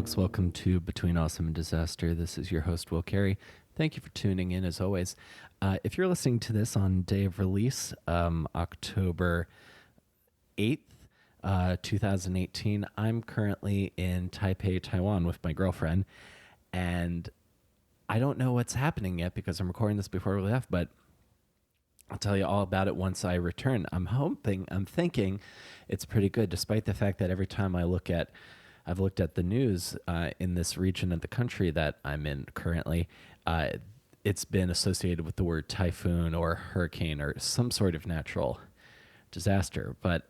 folks. Welcome to Between Awesome and Disaster. This is your host, Will Carey. Thank you for tuning in, as always. If you're listening to this on day of release, October 8th, 2018, I'm currently in Taipei, Taiwan with my girlfriend, and I don't know what's happening yet because I'm recording this before we left, but I'll tell you all about it once I return. I'm thinking it's pretty good, despite the fact that every time I've looked at the news in this region of the country that I'm in currently, it's been associated with the word typhoon or hurricane or some sort of natural disaster. But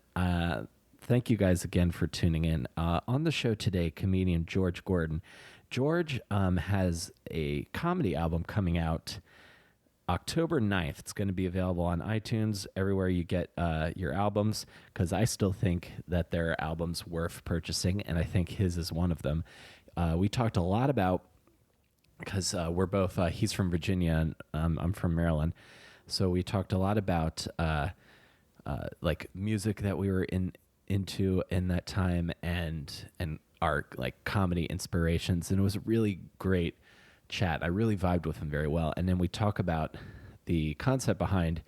thank you guys again for tuning in. On the show today, comedian George Gordon. George has a comedy album coming out October 9th. It's going to be available on iTunes, everywhere you get your albums, because I still think that there are albums worth purchasing, and I think his is one of them. We talked a lot about, because we're both, he's from Virginia, and I'm from Maryland, so we talked a lot about like music that we were into in that time, and our like comedy inspirations, and it was a really great chat. I really vibed with him very well. And then we talk about the concept behind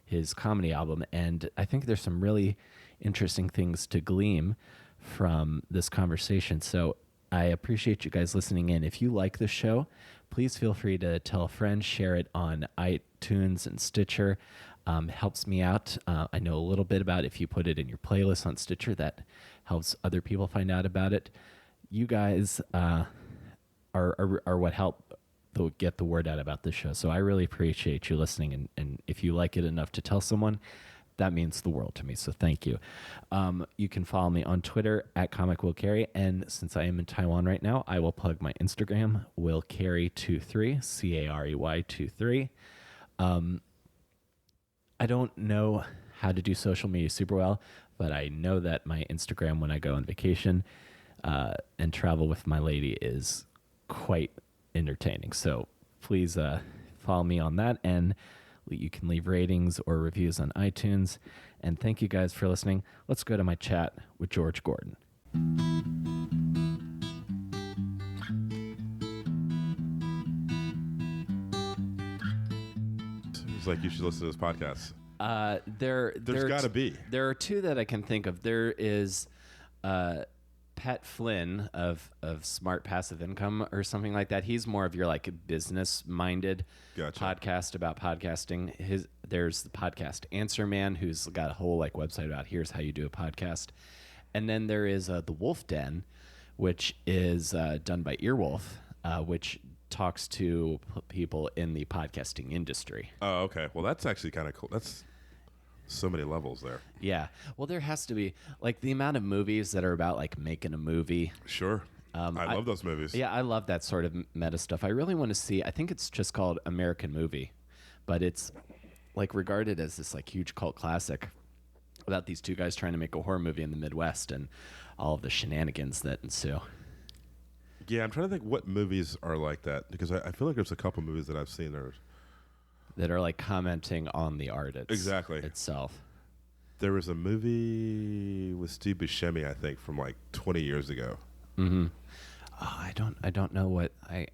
his comedy album, and I think there's some really interesting things to glean from this conversation. So I appreciate you guys listening in. If you like the show, please feel free to tell a friend, share it on iTunes and Stitcher. Helps me out. I know a little bit about if you put it in your playlist on Stitcher, that helps other people find out about it. You guys are what help get the word out about this show. So I really appreciate you listening. And if you like it enough to tell someone, that means the world to me. So thank you. You can follow me on Twitter at Comic Will Carey. And since I am in Taiwan right now, I will plug my Instagram, Will Carey23, Carey 23. I don't know how to do social media super well, but I know that my Instagram when I go on vacation and travel with my lady is quite entertaining. So please follow me on that, and you can leave ratings or reviews on iTunes. And thank you guys for listening. Let's go to my chat with George Gordon. It's like you should listen to this podcast. There's got to be. There are two that I can think of. There is Pat Flynn of Smart Passive Income or something like that. He's more of your like business minded podcast about podcasting. There's the podcast Answer Man, who's got a whole like website about here's how you do a podcast. And then there is the Wolf Den, which is done by Earwolf, which talks to people in the podcasting industry. Oh, okay. Well, that's actually kind of cool. That's so many levels there. Yeah. Well, there has to be like the amount of movies that are about like making a movie. Sure. I love those movies. Yeah, I love that sort of meta stuff. I really want to see, I think it's just called American Movie, but it's like regarded as this like huge cult classic about these two guys trying to make a horror movie in the Midwest and all of the shenanigans that ensue. Yeah, I'm trying to think what movies are like that, because I feel like there's a couple movies that I've seen that are like commenting on the art itself. There was a movie with Steve Buscemi, I think, from like 20 years ago. Mm-hmm. Oh, I don't know what that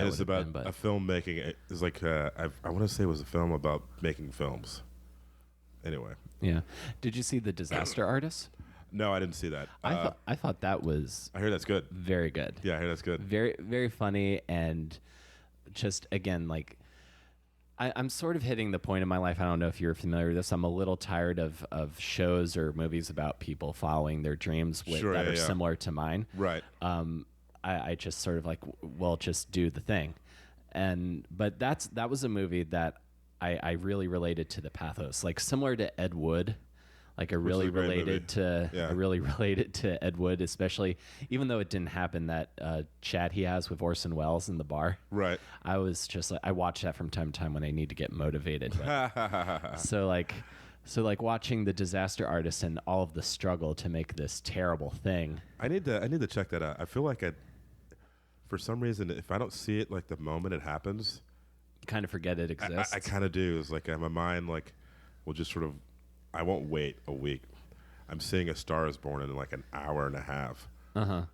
would it's about have been, but a filmmaking. It's like I want to say it was a film about making films. Anyway. Yeah. Did you see The Disaster Artist? No, I didn't see that. I thought that was. I hear that's good. Very good. Yeah, I hear that's good. Very, very funny, and just again, like I'm sort of hitting the point in my life. I don't know if you're familiar with this. I'm a little tired of shows or movies about people following their dreams that are similar to mine. Right. I just sort of like, well, just do the thing, but that was a movie that I really related to the pathos, like similar to Ed Wood. Like I really related to Ed Wood, especially even though it didn't happen, that chat he has with Orson Welles in the bar. Right. I was just like, I watch that from time to time when I need to get motivated. So watching The Disaster Artist and all of the struggle to make this terrible thing. I need to check that out. I feel like for some reason, if I don't see it like the moment it happens, kind of forget it exists. I kind of do. It's like my mind like will just sort of. I won't wait a week. I'm seeing A Star Is Born in like an hour and a half. Uh-huh.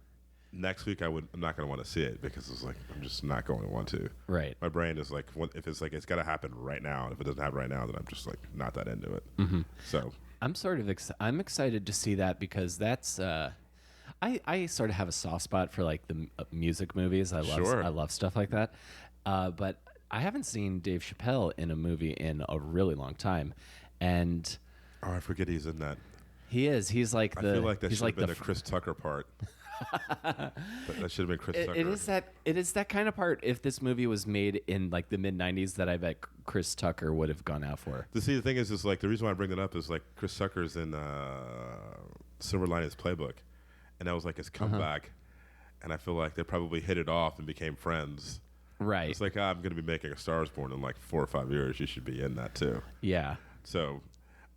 next week I'm not going to want to see it because it's like I'm just not going to want to. Right. My brain is like, if it's like it's got to happen right now. And if it doesn't happen right now, then I'm just like not that into it. Mm-hmm. So I'm sort of I'm excited to see that because that's I sort of have a soft spot for like the music movies. I love stuff like that. But I haven't seen Dave Chappelle in a movie in a really long time, and I forget he's in that. he is. He's like I the. feel like that he's should like have been the Chris Tucker part. That should have been Chris Tucker. It is that kind of part. If this movie was made in like the mid '90s, that I bet Chris Tucker would have gone out for. The thing is like the reason why I bring that up is like Chris Tucker's in Silver Linings Playbook, and that was like his comeback, and I feel like they probably hit it off and became friends. Right. It's like I'm going to be making A Star Is Born in like 4 or 5 years. You should be in that too. Yeah. So,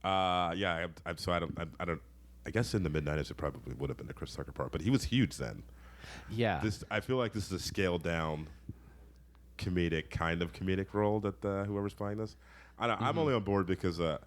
yeah. I guess in the mid '90s it probably would have been the Chris Tucker part, but he was huge then. Yeah. I feel like this is a scaled down comedic role that whoever's playing this. I'm only on board because a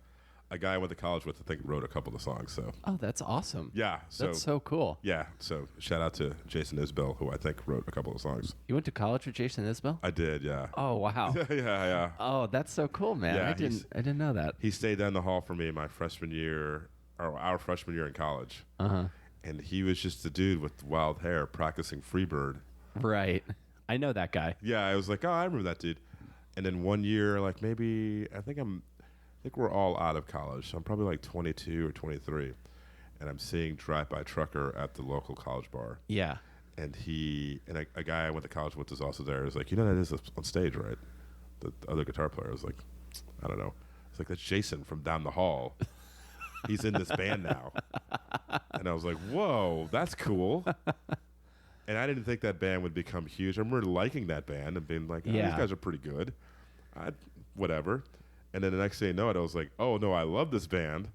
guy I went to college with, I think, wrote a couple of songs. So. Oh, that's awesome. Yeah. That's so cool. Yeah. So shout out to Jason Isbell, who I think wrote a couple of songs. You went to college with Jason Isbell? I did. Yeah. Oh wow. yeah. Oh, that's so cool, man. Yeah, I didn't know that. He stayed down the hall for me my freshman year, or our freshman year in college. And he was just a dude with wild hair practicing Freebird. Right. I know that guy. Yeah, I was like, oh, I remember that dude. And then one year, like maybe I think we're all out of college. So I'm probably like 22 or 23, and I'm seeing Drive By Trucker at the local college bar. Yeah. And a guy I went to college with is also there. He was like, you know that is on stage, right? The other guitar player was like, I don't know. It's like, that's Jason from down the hall. He's in this band now. And I was like, whoa, that's cool. And I didn't think that band would become huge. I remember liking that band and being like, oh, these guys are pretty good. Whatever. And then the next thing you know it, I was like, oh, no, I love this band.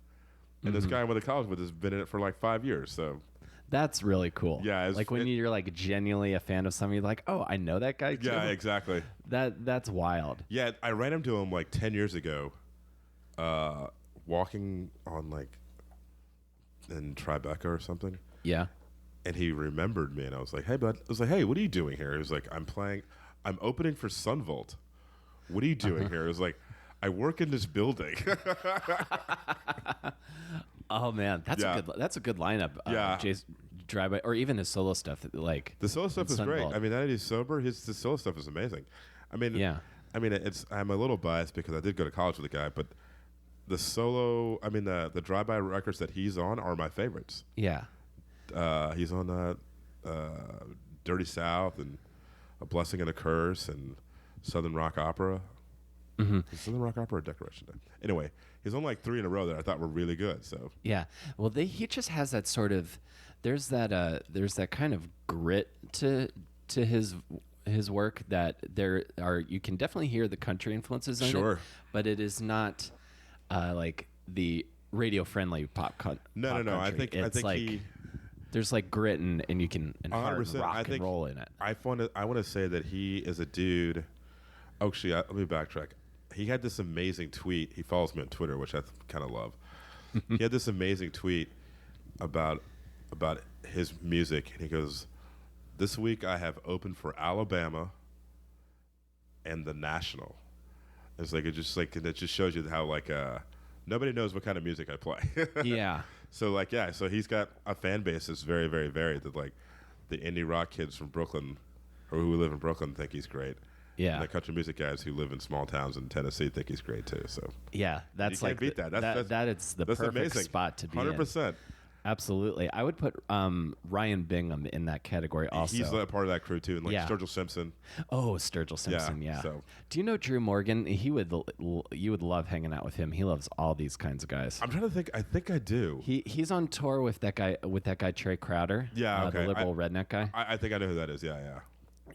And this guy I went to college with has been in it for like 5 years. So that's really cool. Yeah. Like when you're like genuinely a fan of something, you're like, oh, I know that guy too. Yeah, exactly. That's wild. Yeah, I ran into him like 10 years ago, walking on like in Tribeca or something. Yeah. And he remembered me, and I was like, hey, bud. I was like, hey, what are you doing here? He was like, I'm opening for Sunvolt. What are you doing here? It was like, I work in this building. Oh man, that's a good lineup. Jay's Drive-By, or even his solo stuff. Like the solo stuff is great. I mean, that he's sober. The solo stuff is amazing. I mean, I'm a little biased because I did go to college with the guy, but the solo, the Drive-By records that he's on are my favorites. Yeah. He's on Dirty South and A Blessing and a Curse and Southern Rock Opera. Is Southern Rock Opera or Decoration Day? Anyway, he's on like 3 in a row that I thought were really good. So yeah, well, he just has that sort of there's that kind of grit to his work that you can definitely hear the country influences in it, but it is not like the radio friendly pop country. No. I think like there's like grit and you can hard rock and roll in it. I want to say that he is a dude. Actually, let me backtrack. He had this amazing tweet. He follows me on Twitter, which I kind of love. He had this amazing tweet about his music, and he goes, "This week I have opened for Alabama and the National." It's like it just shows you how like nobody knows what kind of music I play. Yeah. So so he's got a fan base that's very, very varied. That like the indie rock kids from Brooklyn or who live in Brooklyn think he's great. Yeah. And the country music guys who live in small towns in Tennessee think he's great too. So yeah, that's like beat that. That's the perfect amazing. Spot to be 100%. in. Absolutely. I would put Ryan Bingham in that category also. He's a part of that crew too. And like Sturgill Simpson. Oh, Sturgill Simpson, yeah. So. Do you know Drew Morgan? You would love hanging out with him. He loves all these kinds of guys. I'm trying to think. I think I do. He's on tour with that guy Trey Crowder. Yeah, okay. The liberal redneck guy. I think I know who that is. Yeah.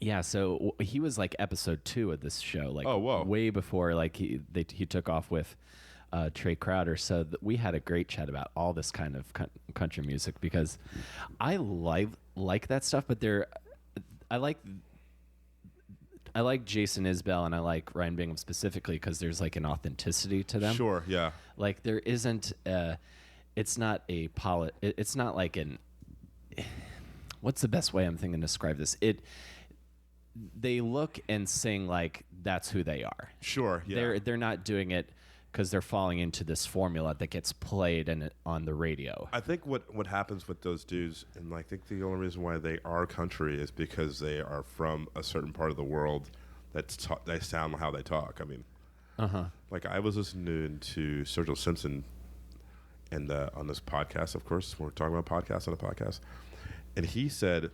Yeah, so he was like episode 2 of this show, like way before like he took off with Trey Crowder. So we had a great chat about all this kind of country music because I like that stuff, but I like Jason Isbell and I like Ryan Bingham specifically because there's like an authenticity to them. Sure, yeah. Like there isn't it's not like an what's the best way I'm thinking to describe this? They look and sing like that's who they are. Sure, yeah. They're not doing it because they're falling into this formula that gets played on the radio. I think what happens with those dudes, and I think the only reason why they are country is because they are from a certain part of the world they sound how they talk. I mean, like I was listening to Sergio Simpson, and on this podcast, of course, we're talking about podcasts on a podcast, and he said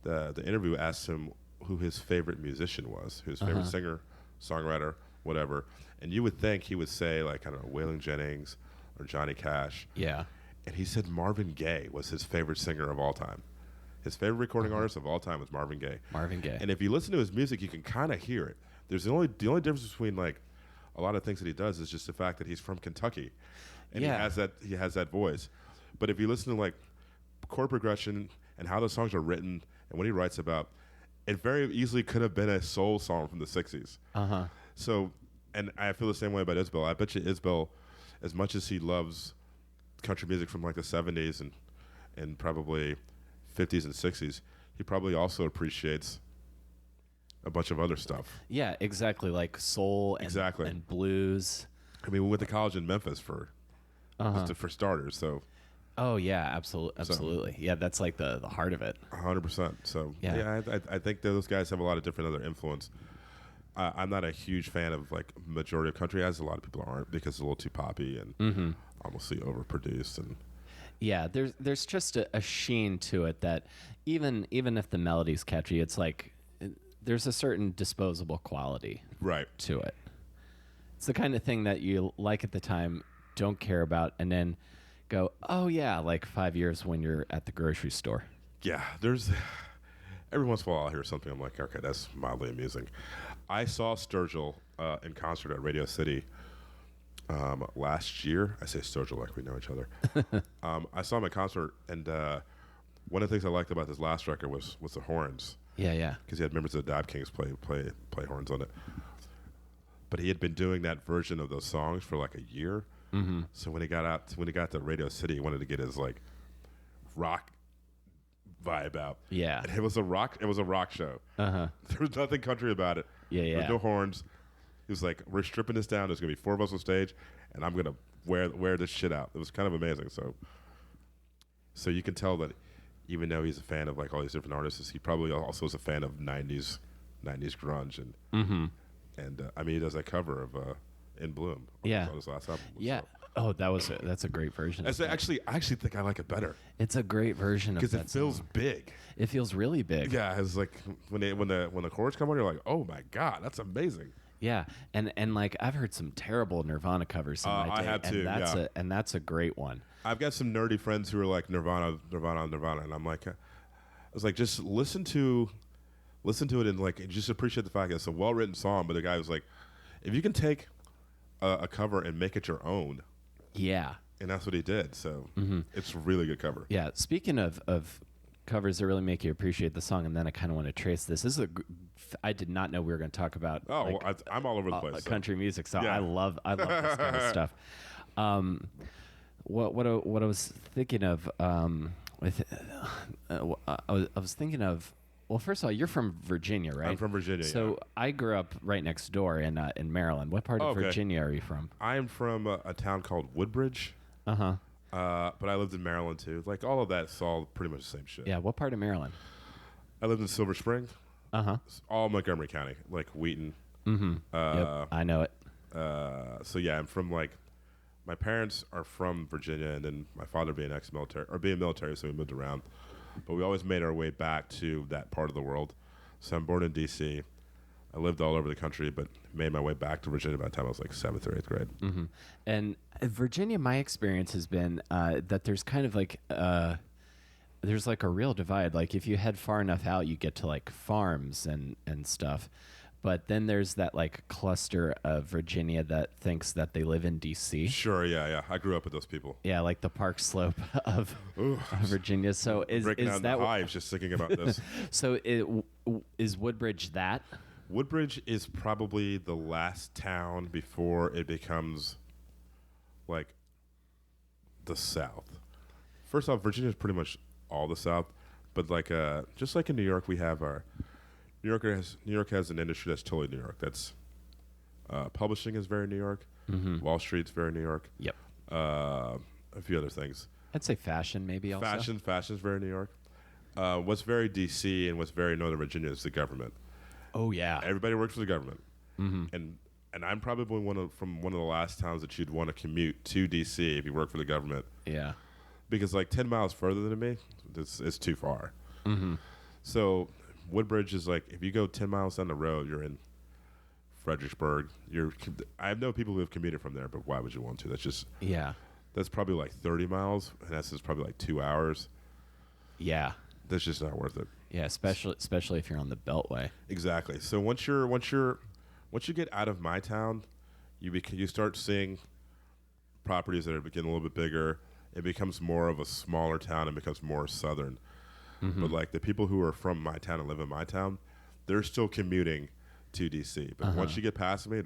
the interview asked him who his favorite musician was, who his favorite singer, songwriter, whatever. And you would think he would say, like, I don't know, Waylon Jennings or Johnny Cash. Yeah. And he said Marvin Gaye was his favorite singer of all time. His favorite recording artist of all time was Marvin Gaye. Marvin Gaye. And if you listen to his music, you can kind of hear it. There's the only difference between, like, a lot of things that he does is just the fact that he's from Kentucky. And he has that voice. But if you listen to, like, chord progression and how the songs are written and what he writes about, it very easily could have been a soul song from the 60s. So, and I feel the same way about Isbell. I bet you Isbell, as much as he loves country music from like the 70s and probably 50s and 60s, he probably also appreciates a bunch of other stuff. Yeah, exactly. Like soul and blues. I mean, we went to college in Memphis for starters, so. Oh yeah, absolutely. So, yeah, that's like the heart of it. 100%. So yeah, I think those guys have a lot of different other influence. I'm not a huge fan of like majority of country, as a lot of people aren't, because it's a little too poppy and almost overproduced. And yeah, there's just a sheen to it that even if the melody's catchy, it's like there's a certain disposable quality to it. It's the kind of thing that you like at the time, don't care about, and then go, oh yeah, like 5 years when you're at the grocery store. Yeah, there's every once in a while I'll hear something, I'm like, okay, that's mildly amusing. I saw Sturgill in concert at Radio City last year. I say Sturgill like we know each other. I saw him in concert, and one of the things I liked about this last record was the horns. Yeah. Because he had members of the Dab Kings play horns on it. But he had been doing that version of those songs for like a year. So when he got to Radio City, he wanted to get his like rock vibe out. Yeah, and it was a rock show. There was nothing country about it. Yeah. There was no horns. He was like, we're stripping this down. There's gonna be 4 of us on stage, and I'm gonna wear this shit out. It was kind of amazing. So you can tell that even though he's a fan of like all these different artists, he probably also is a fan of 90s grunge and I mean, he does that cover of In Bloom on his last album. Yeah. So. Oh, that's a great version. I actually think I like it better. It's a great version of that because it feels big. It feels really big. Yeah, it's like when the chords come on, you're like, oh my god, that's amazing. Yeah, and like I've heard some terrible Nirvana covers in my day. I have too. And that's a great one. I've got some nerdy friends who are like Nirvana, and I'm like, I was like, just listen to it and like just appreciate the fact that it's a well written song. But the guy was like, if you can take a cover and make it your own. Yeah. And that's what he did. So it's a really good cover. Yeah. Speaking of covers that really make you appreciate the song, and then I kind of want to trace this. I did not know we were going to talk about. Oh, like, well, I'm all over the place. Country music. So yeah. I love this kind of stuff. What I was thinking of I was thinking of. Well, first of all, you're from Virginia, right? I'm from Virginia. So I grew up right next door in Maryland. What part of Virginia are you from? I am from a town called Woodbridge. But I lived in Maryland too. Like all of that's all pretty much the same shit. Yeah. What part of Maryland? I lived in Silver Spring. All Montgomery County, like Wheaton. Yep, I know it. So yeah, I'm from like. My parents are from Virginia, and then my father being military, so we moved around. But we always made our way back to that part of the world. So I'm born in D.C. I lived all over the country, but made my way back to Virginia by the time I was like 7th or 8th grade. And Virginia, my experience has been that there's kind of like there's like a real divide. Like if you head far enough out, you get to like farms and stuff. But then there's that like cluster of Virginia that thinks that they live in D.C. Sure, yeah. I grew up with those people. Yeah, like the Park Slope of Virginia. So is that hives just thinking about this? So is Woodbridge that? Woodbridge is probably the last town before it becomes like the South. First off, Virginia is pretty much all the South. But like just like in New York, we have our New York has an industry that's totally New York. That's publishing is very New York. Wall Street's very New York. Yep. A few other things. I'd say fashion maybe also. Fashion's very New York. What's very DC and what's very Northern Virginia is the government. Oh yeah. Everybody works for the government, and I'm probably from one of the last towns that you'd want to commute to DC if you work for the government. Yeah. Because like 10 miles further than me, it's too far. So Woodbridge is like, if you go 10 miles down the road, you're in Fredericksburg. I know people who have commuted from there, but why would you want to? That's probably like 30 miles, and that's probably like 2 hours. Yeah. That's just not worth it. Yeah, especially if you're on the Beltway. Exactly. So once you get out of my town, you start seeing properties that are getting a little bit bigger. It becomes more of a smaller town and becomes more southern. But like the people who are from my town and live in my town, they're still commuting to DC. But once you get past me,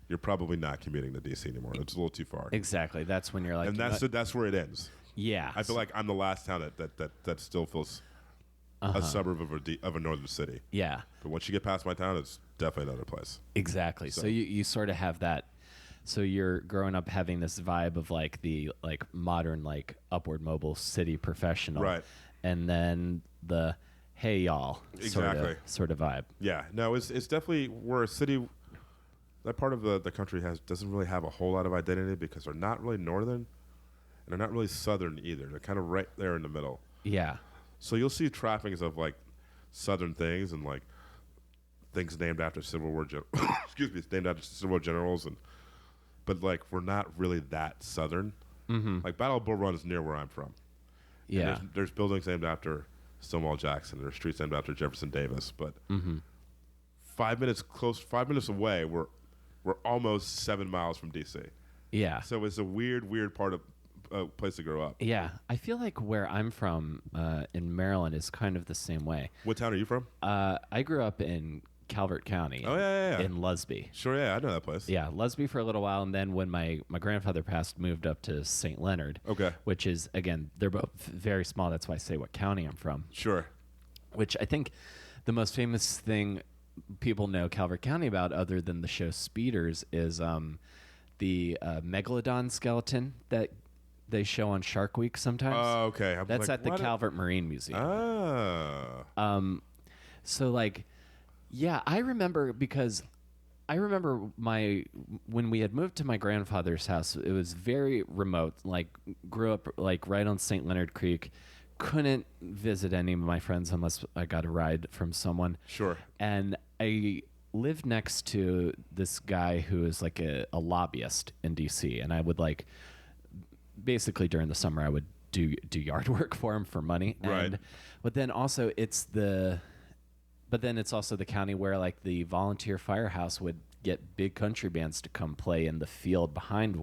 you're probably not commuting to DC anymore. It's a little too far. Exactly. That's when you're like, and that's where it ends. Yeah. I feel like I'm the last town that still feels a suburb of a northern city. Yeah. But once you get past my town, it's definitely another place. Exactly. So you sort of have that. So you're growing up having this vibe of like the like modern like upward mobile city professional, right? And then the hey y'all sort of vibe. Yeah. No, it's definitely we're a city. That part of the country doesn't really have a whole lot of identity because they're not really northern and they're not really southern either. They're kind of right there in the middle. Yeah. So you'll see trappings of like southern things and like things named after Civil War excuse me, named after Civil War generals but like we're not really that southern. Like Battle of Bull Run is near where I'm from. Yeah. There's buildings named after Stonewall Jackson. There's streets named after Jefferson Davis. But 5 minutes away, we're almost 7 miles from DC. Yeah. So it's a weird part of place to grow up. Yeah. I feel like where I'm from in Maryland is kind of the same way. What town are you from? I grew up in Calvert County. Oh, yeah. In Lusby. Sure, yeah, I know that place. Yeah, Lusby for a little while, and then when my grandfather passed, moved up to St. Leonard. Okay. Which is, again, they're both very small. That's why I say what county I'm from. Sure. Which I think the most famous thing people know Calvert County about, other than the show Speeders, is the megalodon skeleton that they show on Shark Week sometimes. Oh, okay. That's at the Calvert Marine Museum. Oh. So like, yeah, I remember when we had moved to my grandfather's house, it was very remote, like grew up like right on St. Leonard Creek, couldn't visit any of my friends unless I got a ride from someone. Sure. And I lived next to this guy who is like a lobbyist in DC, and I would like basically during the summer I would do yard work for him for money. Right. But then also it's also the county where like the volunteer firehouse would get big country bands to come play in the field behind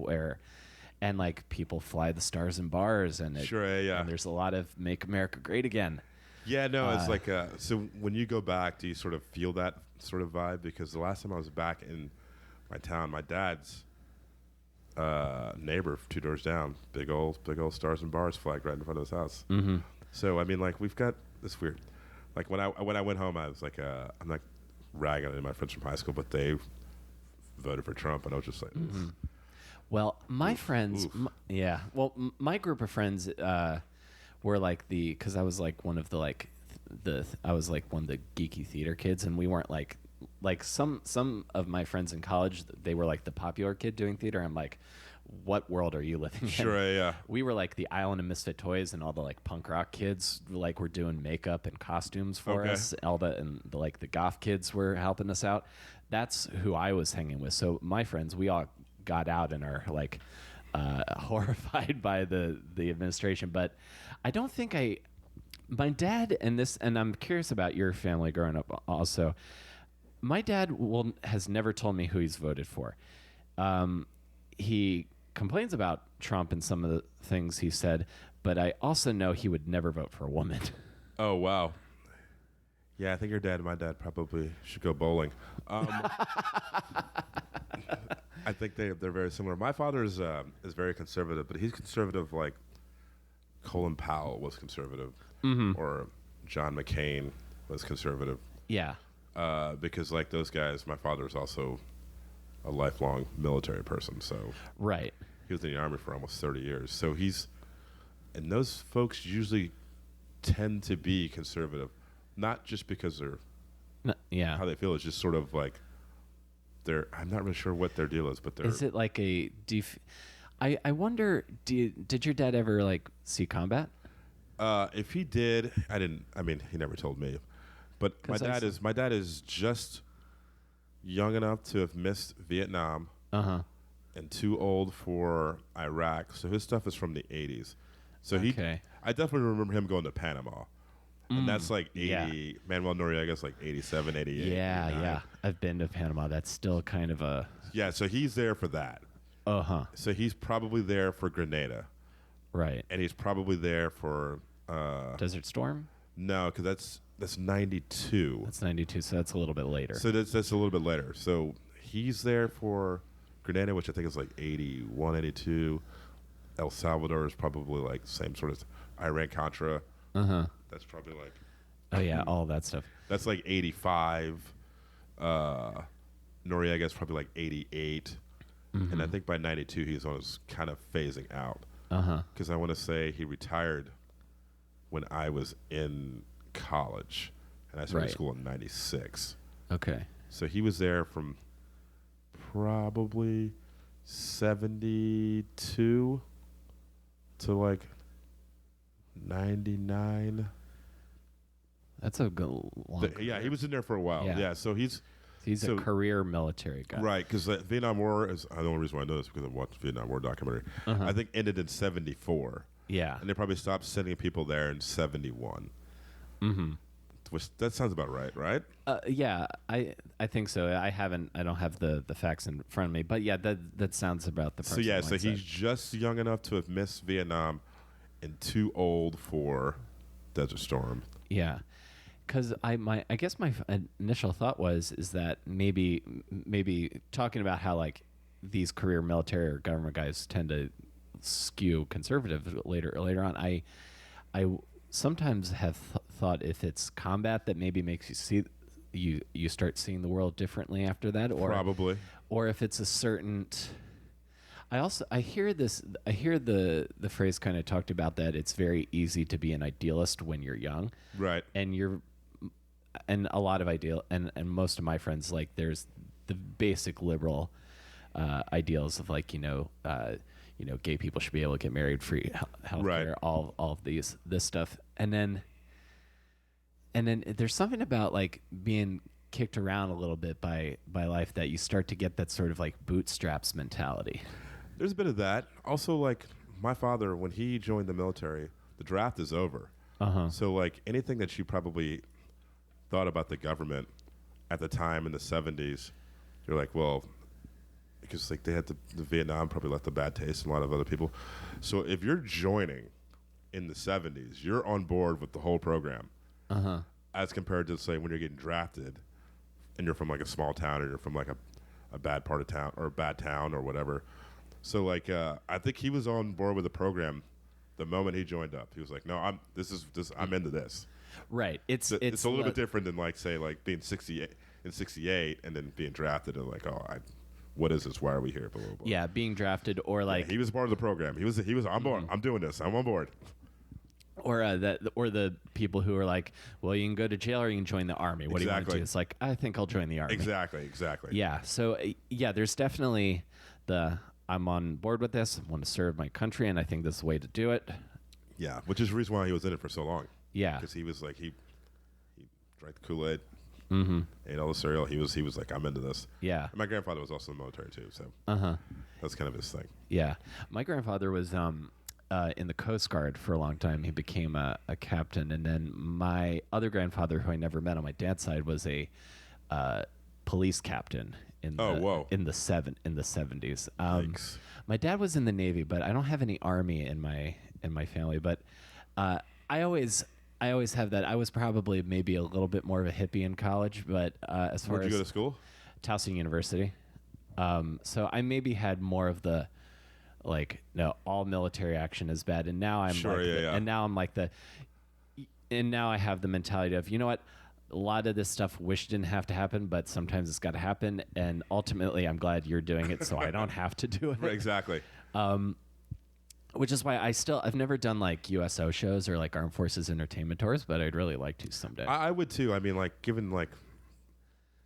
and like people fly the stars and bars and and there's a lot of Make America Great Again. Yeah, no, it's like so when you go back, do you sort of feel that sort of vibe? Because the last time I was back in my town, my dad's neighbor 2 doors down, big old stars and bars flag right in front of his house. So I mean, like we've got this weird. Like when I went home, I was like, I'm not ragging on my friends from high school, but they voted for Trump, and I was just like, well, my friends, my group of friends were like because I was like one of I was like one of the geeky theater kids, and we weren't like some of my friends in college, they were like the popular kid doing theater. I'm like, what world are you living in? Sure, yeah. We were like the Island of Misfit Toys, and all the like punk rock kids like were doing makeup and costumes for us. The goth kids were helping us out. That's who I was hanging with. So my friends, we all got out and are like horrified by the administration. But I don't think my dad and I'm curious about your family growing up also. My dad has never told me who he's voted for. He complains about Trump and some of the things he said, but I also know he would never vote for a woman. Oh, wow. Yeah, I think your dad and my dad probably should go bowling. I think they're very similar. My father is very conservative, but he's conservative like Colin Powell was conservative, or John McCain was conservative. Yeah. Because like those guys, my father was also a lifelong military person, so Right. he was in the Army for almost 30 years. So and those folks usually tend to be conservative, not just because they're Yeah. how they feel. It's just sort of like I'm not really sure what their deal is, but they're. Is it like I wonder, did your dad ever like see combat? If he did, I didn't. I mean, he never told me. But my dad is just young enough to have missed Vietnam, and too old for Iraq. So his stuff is from the 80s. So I definitely remember him going to Panama, and that's like 80. Yeah. Manuel Noriega's like 87, 88. Yeah, 89. yeah. I've been to Panama. That's still kind of a. Yeah, so he's there for that. So he's probably there for Grenada, Right. and he's probably there for Desert Storm. no, because that's 92. That's 92, so that's a little bit later. So that's a little bit later. So he's there for Grenada, which I think is like 81, 82. El Salvador is probably like same sort of Iran Contra. That's probably like. Oh yeah, all that stuff. That's like 85. Noriega is probably like 88. And I think by 92 he's on his kind of phasing out. Because I want to say he retired when I was in college, and I started school in 96. Okay. So he was there from probably 72 to like 99. That's a good long. Yeah, he was in there for a while. Yeah. Yeah, so he's a career military guy. right, because the Vietnam War is the only reason why I know this because I've watched the Vietnam War documentary. I think ended in 74. Yeah. And they probably stopped sending people there in 71. Which that sounds about right? Yeah, I think so. I don't have the facts in front of me, but yeah, that sounds about the. So yeah, so he's just young enough to have missed Vietnam, and too old for Desert Storm. Yeah, because I guess my initial thought is that maybe talking about how like these career military or government guys tend to skew conservative later on. I sometimes have thought if it's combat that maybe makes you see you start seeing the world differently after that, or Probably. or if it's a certain. I hear the phrase kind of talked about that it's very easy to be an idealist when you're young, Right. and a lot of and most of my friends, like, there's the basic liberal ideals of like gay people should be able to get married, free healthcare, Right. all of this stuff, and then there's something about like being kicked around a little bit by life that you start to get that sort of like bootstraps mentality. There's a bit of that. Also, like my father, when he joined the military, the draft is over. So like anything that you probably thought about the government at the time in the 70s, you're like, well, because like they had the Vietnam probably left a bad taste in a lot of other people. So if you're joining in the 70s, you're on board with the whole program. As compared to, say, when you're getting drafted and you're from like a small town or you're from like a bad part of town or a bad town or whatever. So like I think he was on board with the program the moment he joined up. He was like, no, I'm into this. Right. It's a little bit different than like, say, like being 68 and then being drafted and like, what is this? Why are we here? Blah, blah, blah. Yeah, being drafted or like He was part of the program. He was on board. I'm doing this. I'm on board. or the people who are like, well, you can go to jail or you can join the army. What do you want to do? It's like, I think I'll join the army. Exactly. Yeah. So yeah, there's definitely I'm on board with this. I want to serve my country, and I think this is the way to do it. Yeah, which is the reason why he was in it for so long. Yeah, because he was like he drank the Kool-Aid, ate all the cereal. He was like, I'm into this. Yeah. And my grandfather was also in the military too, so that's kind of his thing. Yeah, my grandfather was in the Coast Guard for a long time. He became a captain, and then my other grandfather, who I never met on my dad's side, was a police captain in the 70s. My dad was in the Navy, but I don't have any Army in my family. But I always have that. I was probably maybe a little bit more of a hippie in college, but as far Where'd you go to school? Towson University. So I maybe had more of the like, no, all military action is bad, and now I'm and now I'm like and now I have the mentality of, you know what? A lot of this stuff wish didn't have to happen, but sometimes it's got to happen. And ultimately, I'm glad you're doing it so I don't have to do it. Right, exactly. Which is why I've never done like USO shows or like Armed Forces Entertainment Tours, but I'd really like to someday. I would too. I mean, like, given like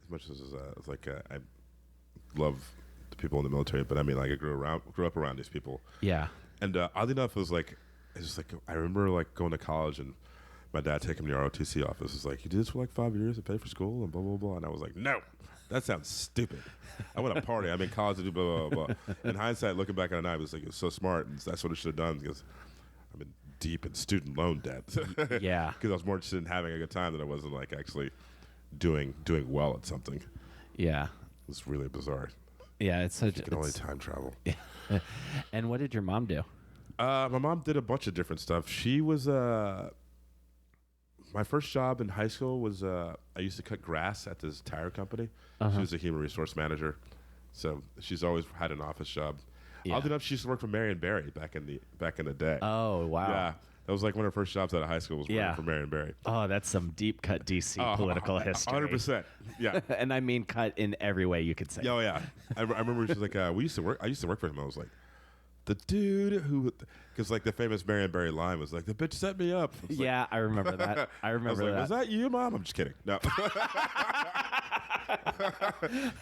as much as like I love the people in the military, but I mean, like, I grew up around these people. Yeah. And oddly enough, it was like it's just like I remember like going to college and my dad taking me to the ROTC office. It's like, you did this for like 5 years to pay for school and blah blah blah. And I was like, no, that sounds stupid. I want to party. I'm in college to do blah blah blah. In hindsight, looking back on it, I was like, it was so smart, and that's what I should have done because I'm in deep in student loan debt. Yeah. Because I was more interested in having a good time than I was in like actually doing well at something. Yeah. It was really bizarre. Yeah, it's such. You can only time travel. And what did your mom do? My mom did a bunch of different stuff. She was my first job in high school was I used to cut grass at this tire company. She was a human resource manager, so she's always had an office job. Yeah. Oddly enough, she used to work for Marion Barry back in the day. Oh, wow. Yeah, that was like one of her first jobs out of high school was working for Marion Barry. Oh, that's some deep cut DC political history. 100%. Yeah. And I mean cut in every way you could say. Oh yeah. I remember she was like, I used to work for him. I was like, the dude who, because like the famous Marion Barry line was like, the bitch set me up. Yeah, I remember that. I remember like, that. Was that you, Mom? I'm just kidding. No.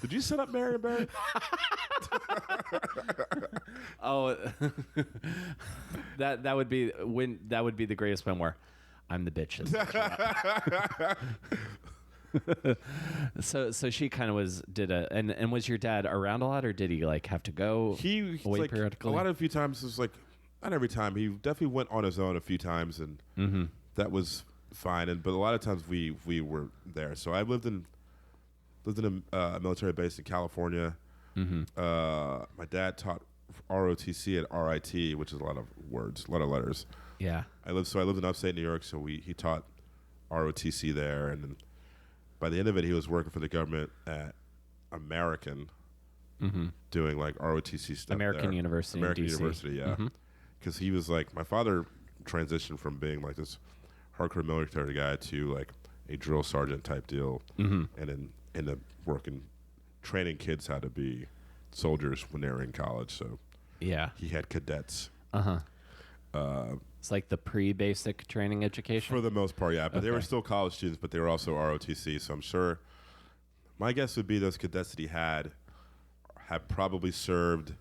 Did you set up Marion Barry? Oh, that would be the greatest memoir. I'm the bitch. So she kind of and was your dad around a lot, or did he like have to go He away like, periodically? a few times. It was like not every time. He definitely went on his own a few times, and that was fine. But a lot of times we were there. So I lived in a military base in California. My dad taught ROTC at RIT, which is a lot of words, a lot of letters. Yeah. I lived in upstate New York, so he taught ROTC there, and then by the end of it, he was working for the government at American, doing like ROTC stuff. American there. University. American in DC. University, yeah. Because he was like, my father transitioned from being like this hardcore military guy to like a drill sergeant type deal, and then ended up working, training kids how to be soldiers when they were in college. So Yeah. he had cadets. It's like the pre-basic training education. For the most part, yeah. But they were still college students, but they were also ROTC. So I'm sure, my guess would be those cadets that he had probably served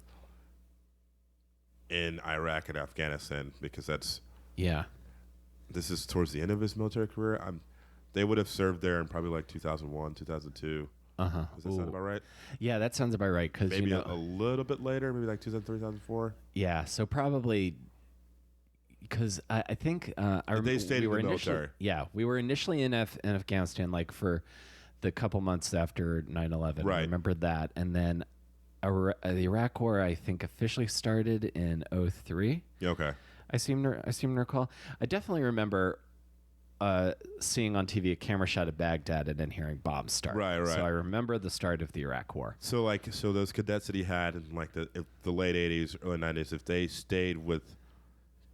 in Iraq and Afghanistan, because this is towards the end of his military career. They would have served there in probably like 2001, 2002. Does that sound about right? Yeah, that sounds about right. Because Maybe a little bit later, maybe like 2003, 2004. Yeah, so probably because I think I remember they stayed in the military. We were initially in Afghanistan, like for the couple months after 9/11. Right. I remember that, and then the Iraq War I think officially started in 2003. Yeah, okay. I seem to recall. I definitely remember seeing on TV a camera shot of Baghdad and then hearing bombs start. Right. So I remember the start of the Iraq War. So those cadets that he had in like the late 80s, early 90s, if they stayed with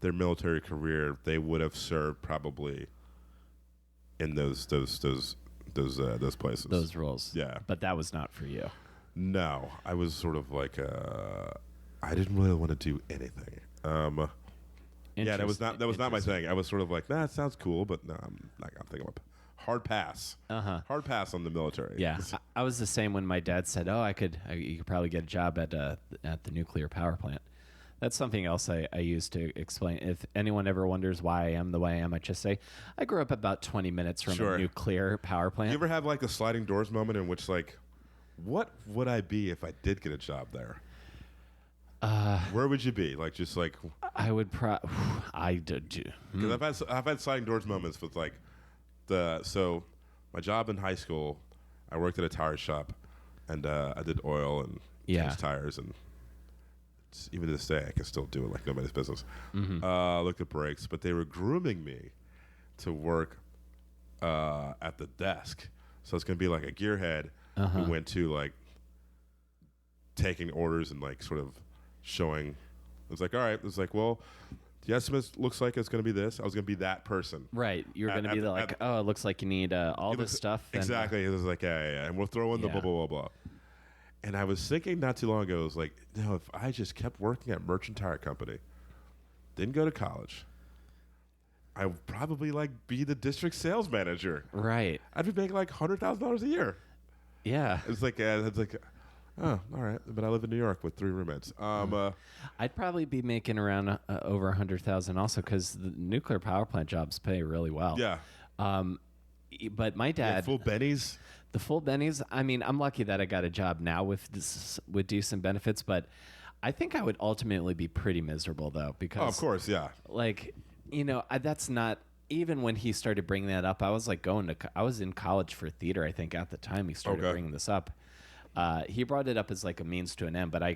their military career, they would have served probably in those places. Those roles. Yeah. But that was not for you. No, I was sort of like I didn't really want to do anything. Yeah, that was not my thing. I was sort of like, it sounds cool, but no, I'm not gonna think of a hard pass. Hard pass on the military. Yeah, I was the same when my dad said, "Oh, you could probably get a job at the nuclear power plant." That's something else I use to explain. If anyone ever wonders why I am the way I am, I just say I grew up about 20 minutes from a nuclear power plant. You ever have like a sliding doors moment in which like, what would I be if I did get a job there? Where would you be? Like, just like I would I do. Because I've had sliding doors moments with like so my job in high school, I worked at a tire shop, and I did oil and changed tires, and even to this day I can still do it like nobody's business. Looked at brakes, but they were grooming me to work at the desk, so it's gonna be like a gearhead who went to like taking orders and like sort of showing. It's like, all right. It's like, well, the estimate looks like it's going to be this. I was going to be that person. Right. You're going to be oh, it looks like you need all this stuff. Exactly. It was like, yeah. And we'll throw in the blah, blah, blah, blah. And I was thinking not too long ago, I was like, if I just kept working at Merchant Tire Company, didn't go to college, I would probably be the district sales manager. Right. I'd be making $100,000 a year. Yeah. It's like, oh, all right. But I live in New York with 3 roommates. I'd probably be making around over 100,000 also because the nuclear power plant jobs pay really well. Yeah. But my dad, full bennies. The full bennies. I mean, I'm lucky that I got a job now with decent benefits, but I think I would ultimately be pretty miserable though because, of course, yeah. That's not. Even when he started bringing that up, I was I was in college for theater. I think at the time he started bringing this up. He brought it up as a means to an end, but I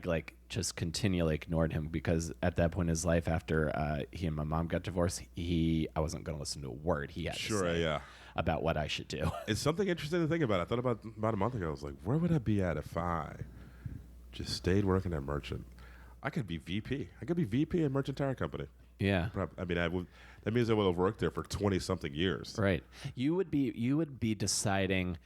just continually ignored him because at that point in his life, after he and my mom got divorced, I wasn't going to listen to a word he had to say about what I should do. It's something interesting to think about. I thought about a month ago. I was like, where would I be at if I just stayed working at Merchant? I could be VP. I could be VP at Merchant Tire Company. Yeah. I mean, that means I would have worked there for 20-something years. Right. You would be deciding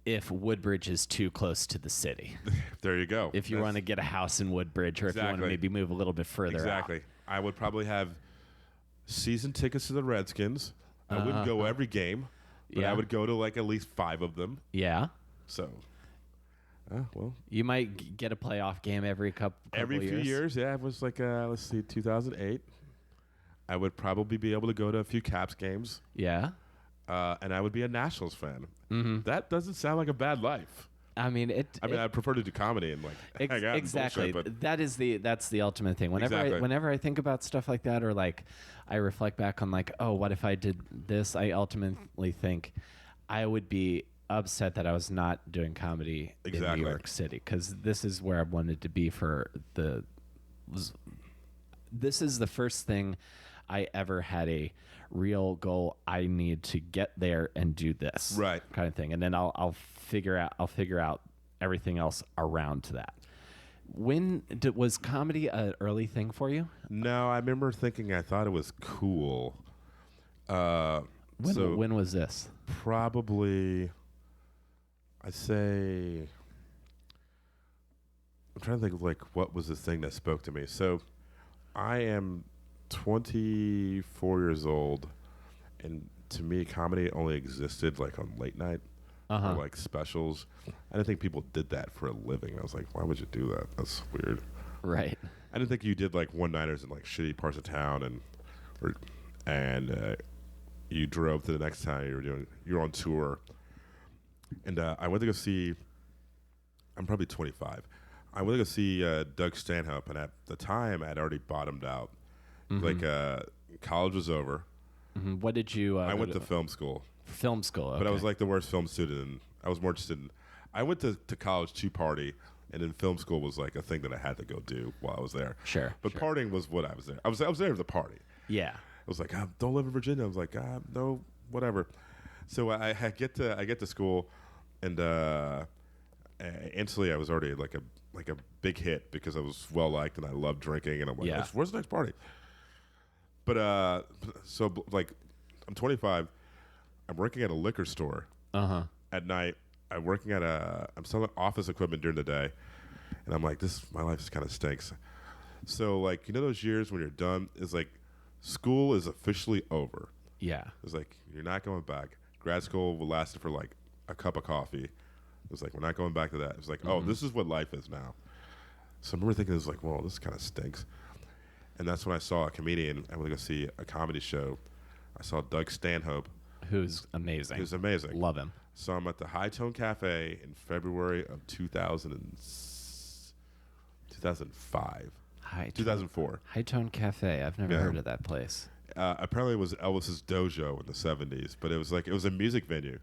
if Woodbridge is too close to the city. There you go. If you want to get a house in Woodbridge, or if you want to maybe move a little bit further out. I would probably have season tickets to the Redskins. I wouldn't go every game, but I would go to at least 5 of them. Yeah. So, you might get a playoff game every couple every few years. Yeah, it was let's see, 2008. I would probably be able to go to a few Caps games. Yeah. And I would be a Nationals fan. Mm-hmm. That doesn't sound like a bad life. I mean, I prefer to do comedy and hang out exactly. And bullshit, but that's the ultimate thing. Whenever I think about stuff like that, or I reflect back on oh, what if I did this? I ultimately think I would be upset that I was not doing comedy in New York City because this is where I wanted to be this is the first thing I ever had a real goal. I need to get there and do this kind of thing, and then I'll figure out everything else around to that. Was comedy an early thing for you? No, I remember thinking I thought it was cool. When was this? Probably, I'd say. I'm trying to think of what was the thing that spoke to me. So, I am 24 years old, and to me, comedy only existed on late night or specials. I didn't think people did that for a living. I was like, why would you do that? That's weird. Right. I didn't think you did one-nighters in shitty parts of town and you drove to the next town. You're on tour, and I went to go see. I'm probably 25. I went to go see Doug Stanhope, and at the time, I'd already bottomed out. Mm-hmm. College was over. Mm-hmm. What did you? I went to film school. Film school, okay. But I was the worst film student. And I was more interested in. I went to college to party, and then film school was a thing that I had to go do while I was there. Sure. But partying was what I was there. I was there for the party. Yeah. I was don't live in Virginia. I was no, whatever. So I get to school, and instantly I was already a big hit because I was well liked and I loved drinking, and I'm where's the next party? But so I'm 25. I'm working at a liquor store at night. I'm selling office equipment during the day, and I'm my life just kind of stinks. So those years when you're done is school is officially over. Yeah. It's you're not going back. Grad school will last for a cup of coffee. It's we're not going back to that. It's oh, this is what life is now. So I remember thinking, well, this kind of stinks. And that's when I saw a comedian. I went to go see a comedy show. I saw Doug Stanhope. Who's amazing. Who's amazing. Love him. Saw him at the High Tone Cafe in February of 2005. 2004. High Tone Cafe. I've never heard of that place. Apparently it was Elvis's dojo in the 70s, but it was a music venue.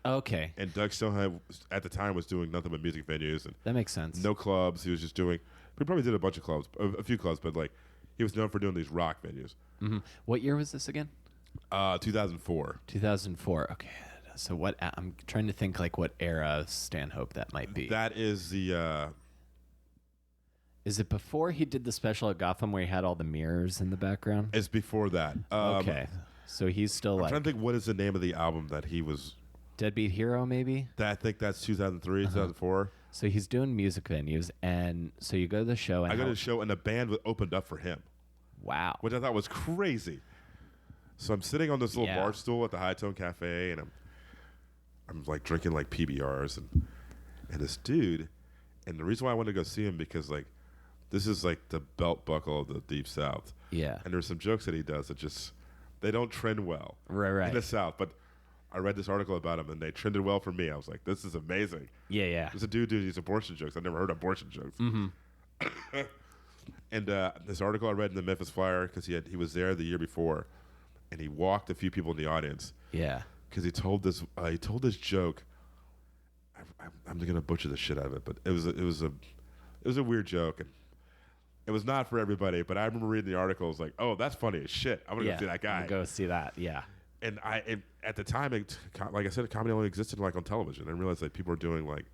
Okay. And Doug Stanhope at the time was doing nothing but music venues. And that makes sense. No clubs. He was just doing. He probably did a bunch of clubs, a few clubs, but he was known for doing these rock venues. Mm-hmm. What year was this again? 2004. 2004. Okay. So what? I'm trying to think what era of Stanhope that might be. That is the. Is it before he did the special at Gotham where he had all the mirrors in the background? It's before that. Okay. So he's still I'm like trying to think what is the name of the album that he was. Deadbeat Hero, maybe? I think that's 2003, 2004. So he's doing music venues, and so you go to the show, and I go to the show, and the band opened up for him, wow. which I thought was crazy. So I'm sitting on this little Yeah. bar stool at the High Tone Cafe, and I'm like drinking like PBRs, and this dude, and the reason why I wanted to go see him because like this is like the belt buckle of the Deep South. Yeah. And there's some jokes that he does that just they don't trend well Right. in the South, but I read this article about him, and they trended well for me. I was like, this is amazing. Yeah. There's a dude doing these abortion jokes. I never heard abortion jokes. Mm-hmm. And this article I read in the Memphis Flyer because he was there the year before, and he walked a few people in the audience. Yeah. Because he told this joke. I'm gonna butcher the shit out of it, but it was a weird joke, and it was not for everybody. But I remember reading the article. I was like, oh, that's funny as shit. I'm gonna go see that guy. Go see that. Yeah. And at the time, like I said, comedy only existed like on television. I didn't realize that people were doing like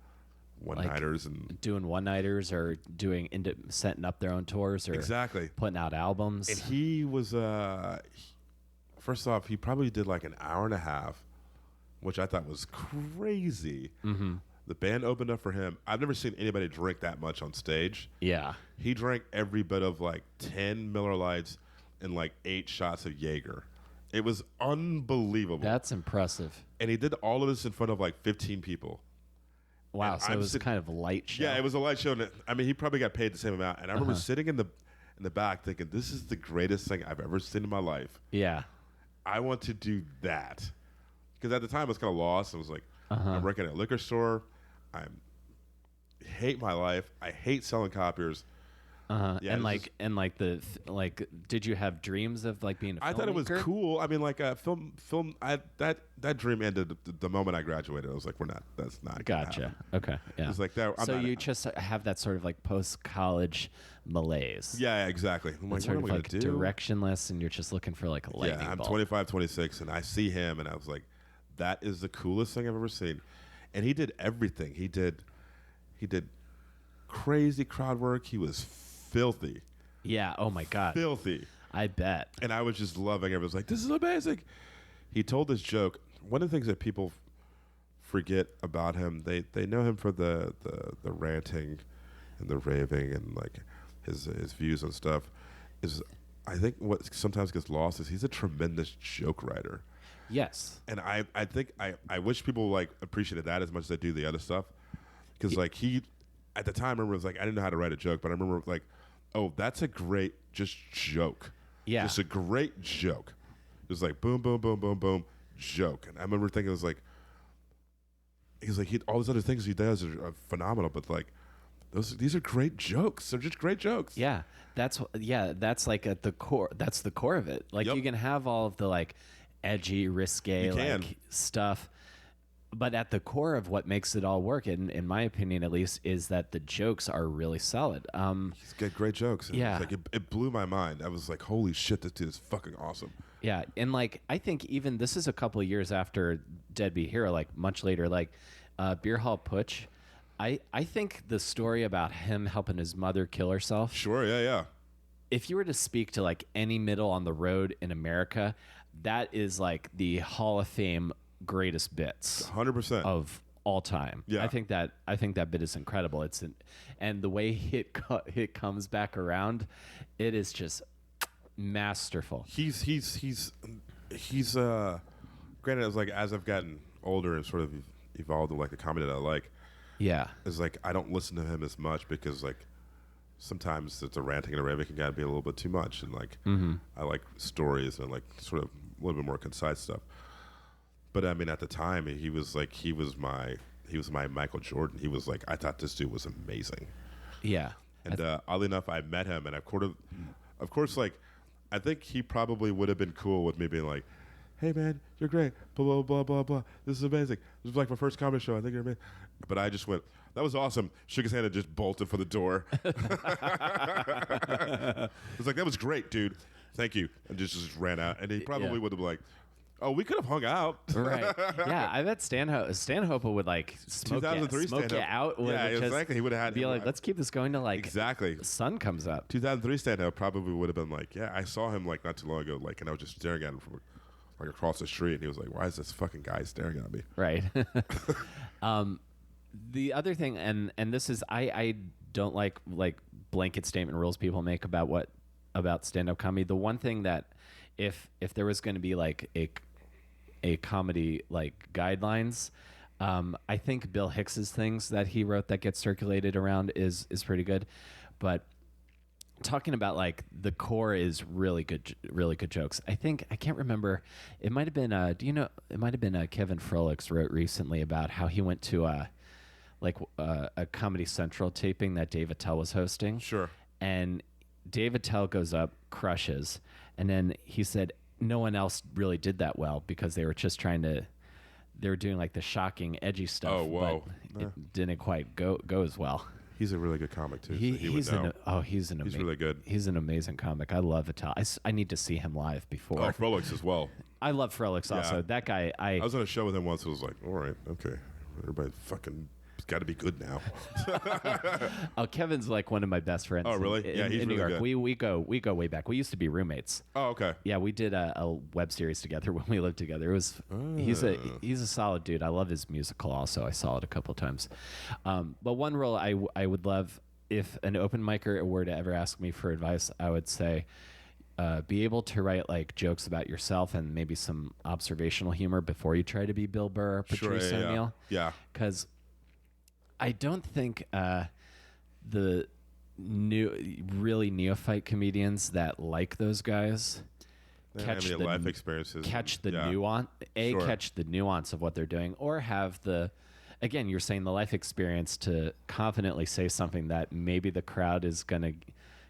one-nighters and doing one-nighters or doing setting up their own tours or exactly putting out albums. And he was first off, he probably did like an hour and a half, which I thought was crazy. Mm-hmm. The band opened up for him. I've never seen anybody drink that much on stage. Yeah. He drank every bit of like 10 Miller Lights and like 8 shots of Jaeger. It was unbelievable. That's impressive. And he did all of this in front of like 15 people. Wow, And so it was kind of a light show. Yeah, it was a light show. And I mean, he probably got paid the same amount. And I remember sitting in the back thinking, this is the greatest thing I've ever seen in my life. Yeah. I want to do that. Because at the time, I was kind of lost. I was like, I'm working at a liquor store. I hate my life. I hate selling copiers. Yeah, did you have dreams of like being a filmmaker? I thought it was cool. I mean, like film. That dream ended the moment I graduated. I was like, that's not. Gotcha. Okay. Yeah. It's like that. So you just have that sort of like post-college malaise. Yeah, exactly. I'm like, It's sort what of am I like gonna do? directionless, and you're just looking for like a lightning Yeah, I'm bolt. 25, 26, and I see him, and I was like, that is the coolest thing I've ever seen. And he did everything. He did crazy crowd work. He was filthy. Yeah. Oh my God. Filthy. I bet. And I was just loving it. I was like, this is amazing. He told this joke. One of the things that people forget about him, they know him for the ranting and the raving and like his views on stuff. Is I think what sometimes gets lost is he's a tremendous joke writer. Yes. And I think I wish people like appreciated that as much as they do the other stuff. Because like he, at the time, I remember it was like, I didn't know how to write a joke, but I remember like, oh, that's a great just joke. Yeah. Just a great joke. It was like boom, boom, boom, boom, boom, joke. And I remember thinking it was like, he's like, all these other things he does are phenomenal, but like, these are great jokes. They're just great jokes. Yeah. That's like at the core. That's the core of it. Like you can have all of the like edgy, risque like stuff, but at the core of what makes it all work, in my opinion at least, is that the jokes are really solid. He's got great jokes. And yeah. it blew my mind. I was like, holy shit, this dude is fucking awesome. Yeah. And like, I think even this is a couple of years after Deadbeat Hero, like much later, like Beer Hall Putsch. I think the story about him helping his mother kill herself. Sure. Yeah. If you were to speak to like any middle on the road in America, that is like the Hall of Fame greatest bits 100% of all time. Yeah. I think that bit is incredible. And the way it comes back around, it is just masterful. He's granted, it was like as I've gotten older and sort of evolved to like the comedy that I like. Yeah. It's like I don't listen to him as much because like sometimes it's a ranting and a raving can gotta be a little bit too much, and like I like stories and like sort of a little bit more concise stuff. But I mean, at the time, he was my Michael Jordan. He was like, I thought this dude was amazing. Yeah. And oddly enough, I met him, and of course, like I think he probably would have been cool with me being like, hey man, you're great, blah blah blah blah blah. This is amazing. This was like my first comedy show. I think you're amazing. But I just went, that was awesome. Shook his hand and just bolted for the door. It was like, that was great, dude. Thank you. And just ran out. And he probably would have been like, Oh, we could have hung out. Right. Yeah, I bet Stanhope would like smoke 2003 it out. Yeah, just exactly. He would have had be like, let's keep this going till like exactly the sun comes up. 2003 Stanhope probably would have been like, yeah, I saw him like not too long ago, like, and I was just staring at him from like across the street. And he was like, why is this fucking guy staring at me? Right. The other thing, and this is, I don't like blanket statement rules people make about stand-up comedy. The one thing that if there was going to be like a comedy like guidelines, I think Bill Hicks's things that he wrote that get circulated around is pretty good, but talking about like the core is really good jokes. I can't remember. It might have been it might have been Kevin Frolix wrote recently about how he went to a Comedy Central taping that Dave Attell was hosting. Sure. And Dave Attell goes up, crushes, and then he said no one else really did that well because they were just they were doing like the shocking, edgy stuff. Oh, whoa. But it didn't quite go as well. He's a really good comic too. He's He's really good. He's an amazing comic. I love Attell. I need to see him live before. Oh, Frolix as well. I love Frolix also. Yeah. That guy. I was on a show with him once. It was like, all right, okay, everybody fucking got to be good now. Oh, Kevin's like one of my best friends. Oh, really? In He's New really York. good. We go way back. We used to be roommates. Oh, okay. Yeah, we did a web series together when we lived together. It was he's a solid dude. I love his musical also. I saw it a couple of times. But one rule I would love, if an open micer were to ever ask me for advice, I would say be able to write like jokes about yourself and maybe some observational humor before you try to be Bill Burr or Patrice O'Neill. Yeah. Because I don't think the really neophyte comedians that like those guys catch the life experiences, catch the nuance, catch the nuance of what they're doing, or have the, again, you're saying the life experience to confidently say something that maybe the crowd is going to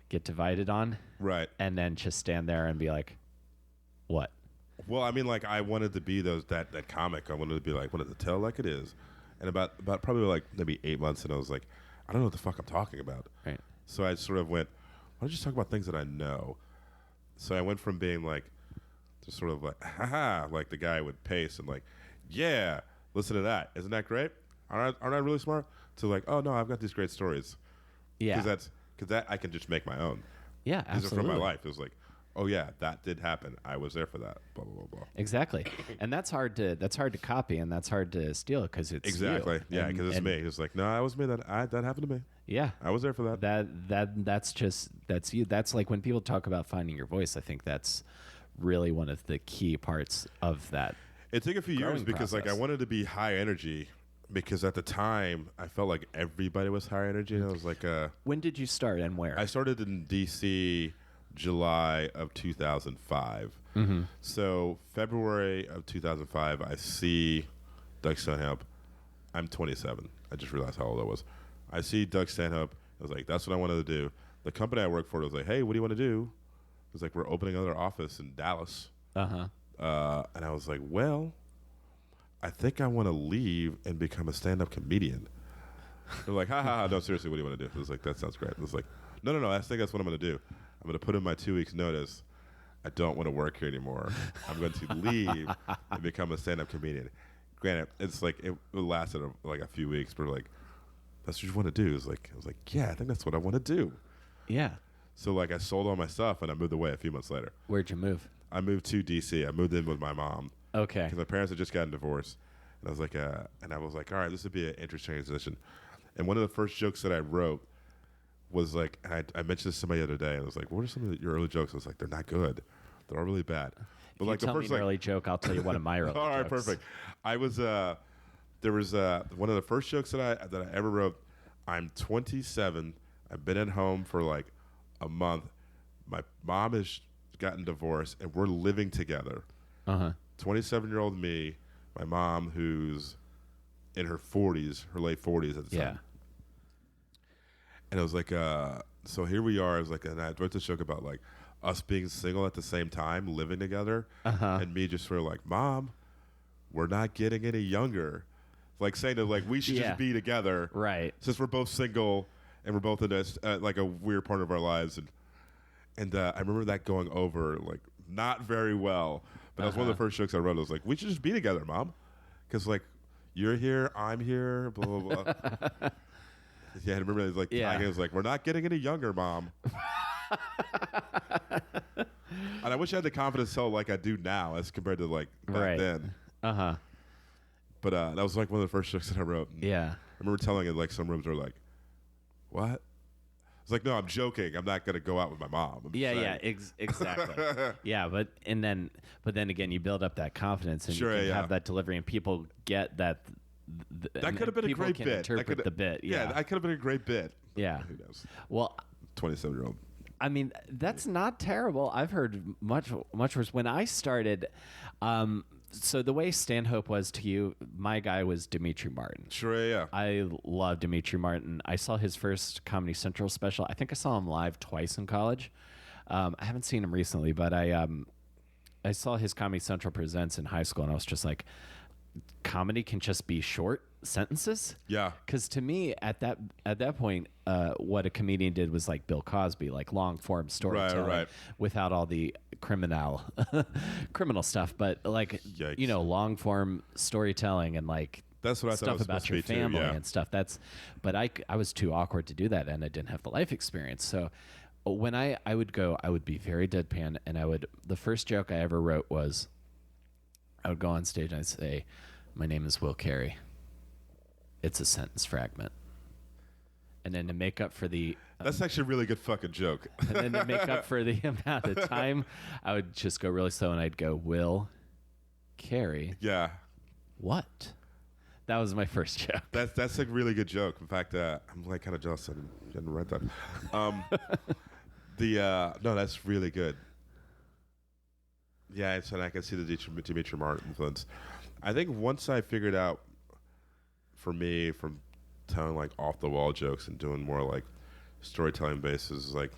get divided on, right? And then just stand there and be like, what? Well, I mean, like I wanted to be that comic. I wanted to be like, wanted to tell like it is. And about probably like maybe 8 months, and I was like, I don't know what the fuck I'm talking about. Right. So I sort of went, why don't you just talk about things that I know? So I went from being like, just sort of like, haha, like the guy would pace and like, yeah, listen to that. Isn't that great? Aren't I really smart? To like, oh no, I've got these great stories. Yeah. Because that I can just make my own. Yeah, absolutely. These are from my life. It was like, oh yeah, that did happen. I was there for that. Blah blah blah blah. Exactly, and that's hard to copy, and that's hard to steal because it's exactly you. Yeah, because it's me. It's like, no, I was me. That happened to me. Yeah, I was there for that. That's you. That's like when people talk about finding your voice. I think that's really one of the key parts of that. It took a few years because process. like I wanted to be high energy. Because at the time, I felt like everybody was high energy, and I was like, when did you start and where? I started in D.C. July of 2005. Mm-hmm. So February of 2005, I see Doug Stanhope. I'm 27. I just realized how old I was. I see Doug Stanhope. I was like, that's what I wanted to do. The company I work for was like, hey, what do you want to do? It was like, we're opening another office in Dallas. Uh-huh. And I was like, well, I think I want to leave and become a stand-up comedian. They're like, ha, ha, ha, no, seriously, what do you want to do? I was like, that sounds great. I was like, no, I think that's what I'm going to do. I'm going to put in my 2 weeks notice. I don't want to work here anymore. I'm going to leave and become a stand-up comedian. Granted, it's like, it lasted like a few weeks, but like, that's what you want to do. I was like, yeah, I think that's what I want to do. Yeah. So like I sold all my stuff and I moved away a few months later. Where'd you move? I moved to D.C. I moved in with my mom. Okay. Because my parents had just gotten divorced. And I was like, all right, this would be an interesting transition. And one of the first jokes that I wrote was like, and I mentioned this to somebody the other day, and I was like, what are some of your early jokes? I was like, they're not good. They're all really bad. But If like you tell the first me an early joke, I'll tell you one of my early all right, jokes. perfect. I was there was one of the first jokes that I ever wrote. I'm 27. I've been at home for like a month. My mom has gotten divorced, and we're living together. 27-year-old me, my mom who's in her 40s, her late 40s at the time. And I was like, so here we are. I was like, and I wrote this joke about like us being single at the same time, living together, and me just sort of like, Mom, we're not getting any younger. Like saying that like we should just be together, right? Since we're both single and we're both in this like a weird part of our lives, and I remember that going over like not very well. But that was one of the first jokes I wrote. I was like, we should just be together, Mom. Because, like, you're here, I'm here, blah, blah, blah. Yeah, I remember it was like, it was like, we're not getting any younger, Mom. And I wish I had the confidence to tell like I do now as compared to like back then. But that was like one of the first jokes that I wrote. And I remember telling it like some rooms were like, what? It's like, no, I'm joking. I'm not going to go out with my mom. Exactly. But then again, you build up that confidence and you can have that delivery, and people get that. That could have been a great bit. Interpret the bit. Yeah, that could have been a great bit. Yeah. Who knows? Well, 27-year-old. I mean, that's not terrible. I've heard much worse. When I started, so the way Stanhope was to you, my guy was Dimitri Martin. Sure, yeah. I love Dimitri Martin. I saw his first Comedy Central special. I think I saw him live twice in college. I haven't seen him recently, but I saw his Comedy Central Presents in high school, and I was just like, comedy can just be short sentences. Yeah. Because to me, at that point, what a comedian did was like Bill Cosby, like long form storytelling, without all the criminal stuff, but like long form storytelling and like that's what I stuff thought about your family and stuff. But I was too awkward to do that, and I didn't have the life experience. So when I would go, I would be very deadpan, and the first joke I ever wrote was, I would go on stage and I'd say, my name is Will Carey. It's a sentence fragment. And then to make up for the... That's actually a really good fucking joke. And then to make up for the amount of time, I would just go really slow and I'd go, Will Carey. Yeah. What? That was my first joke. That's a really good joke. In fact, I'm like kind of jealous I didn't write that. No, that's really good. Yeah, and I can see the Dimitri Martin influence. I think once I figured out, for me, from telling like off the wall jokes and doing more like storytelling bases, like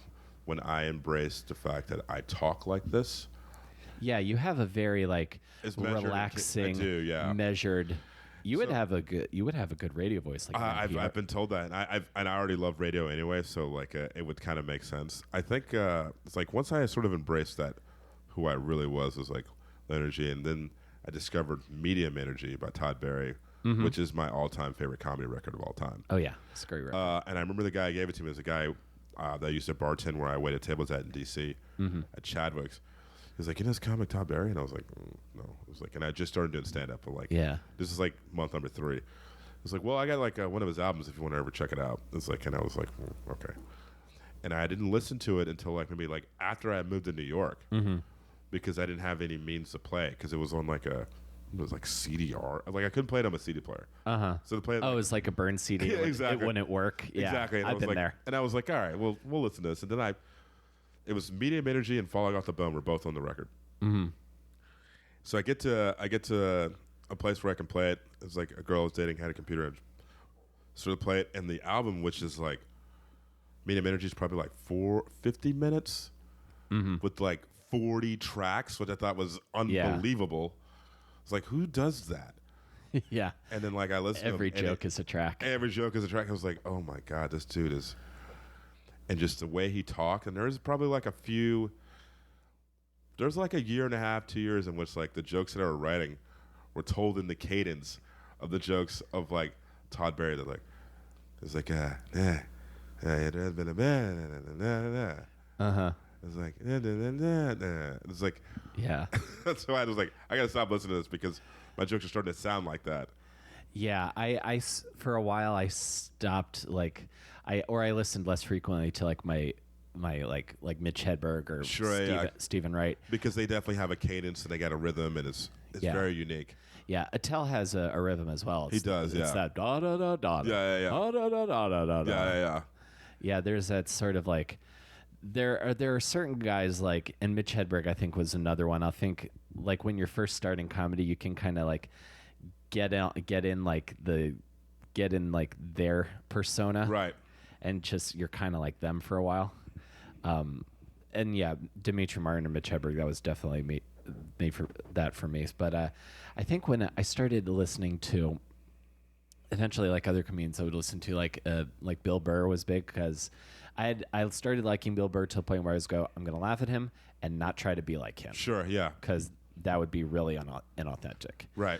when I embraced the fact that I talk like this. Yeah, you have a very like relaxing, measured. You would have a good radio voice. Like I've been told that, and I already love radio anyway, so like it would kind of make sense. I think it's like once I sort of embraced that, who I really was like energy, and then I discovered Medium Energy by Todd Barry, which is my all-time favorite comedy record of all time. Oh yeah, it's a great record. And I remember the guy who gave it to me was a guy that used to bartend where I waited tables at in D.C. At Chadwick's. He was like, you know this comic Todd Barry? And I was like, no. It was like, and I just started doing stand-up. But like, this is like month number 3. It was like, well, I got like one of his albums if you want to ever check it out. It's like, and I was like, okay. And I didn't listen to it until like maybe like after I moved to New York. Because I didn't have any means to play, because it was on like it was like CDR. Like I couldn't play it on a CD player. So to play it, it was like a burned CD. Exactly. It wouldn't work. Yeah, exactly. And I've been there. And I was like, all right, we'll listen to this. And then it was Medium Energy and Falling Off the Bone were both on the record. So I get to a place where I can play it. It's like a girl I was dating had a computer and sort of play it. And the album, which is like Medium Energy, is probably like 50 minutes with like 40 tracks, which I thought was unbelievable. It's like, who does that? Yeah. And then like I listened to every joke is a track. Every joke is a track. I was like, oh my God, this dude is. And just the way he talked, and there's probably like there's like a year and a half, 2 years in which like the jokes that I were writing were told in the cadence of the jokes of like Todd Barry. That like, it's like, it has been a man. It's like, it's like, yeah. That's why I was like, I gotta stop listening to this because my jokes are starting to sound like that. Yeah, I for a while I stopped like I listened less frequently to like my like Mitch Hedberg or Stephen Wright, because they definitely have a cadence and they got a rhythm and it's very unique. Yeah, Attell has a rhythm as well. He does. It's that da da da da. Yeah. Da da da da da da. Yeah. Yeah, there's that sort of like. There are certain guys like, and Mitch Hedberg I think was another one. I think like when you're first starting comedy, you can kind of like get in their persona, right? And just you're kind of like them for a while. And yeah, Dimitri Martin and Mitch Hedberg, that was definitely made for that for me. But I think when I started listening to, eventually like other comedians, I would listen to like Bill Burr was big because. I started liking Bill Burr to the point where I was I'm going to laugh at him and not try to be like him. Sure, yeah. Because that would be really inauthentic. Right.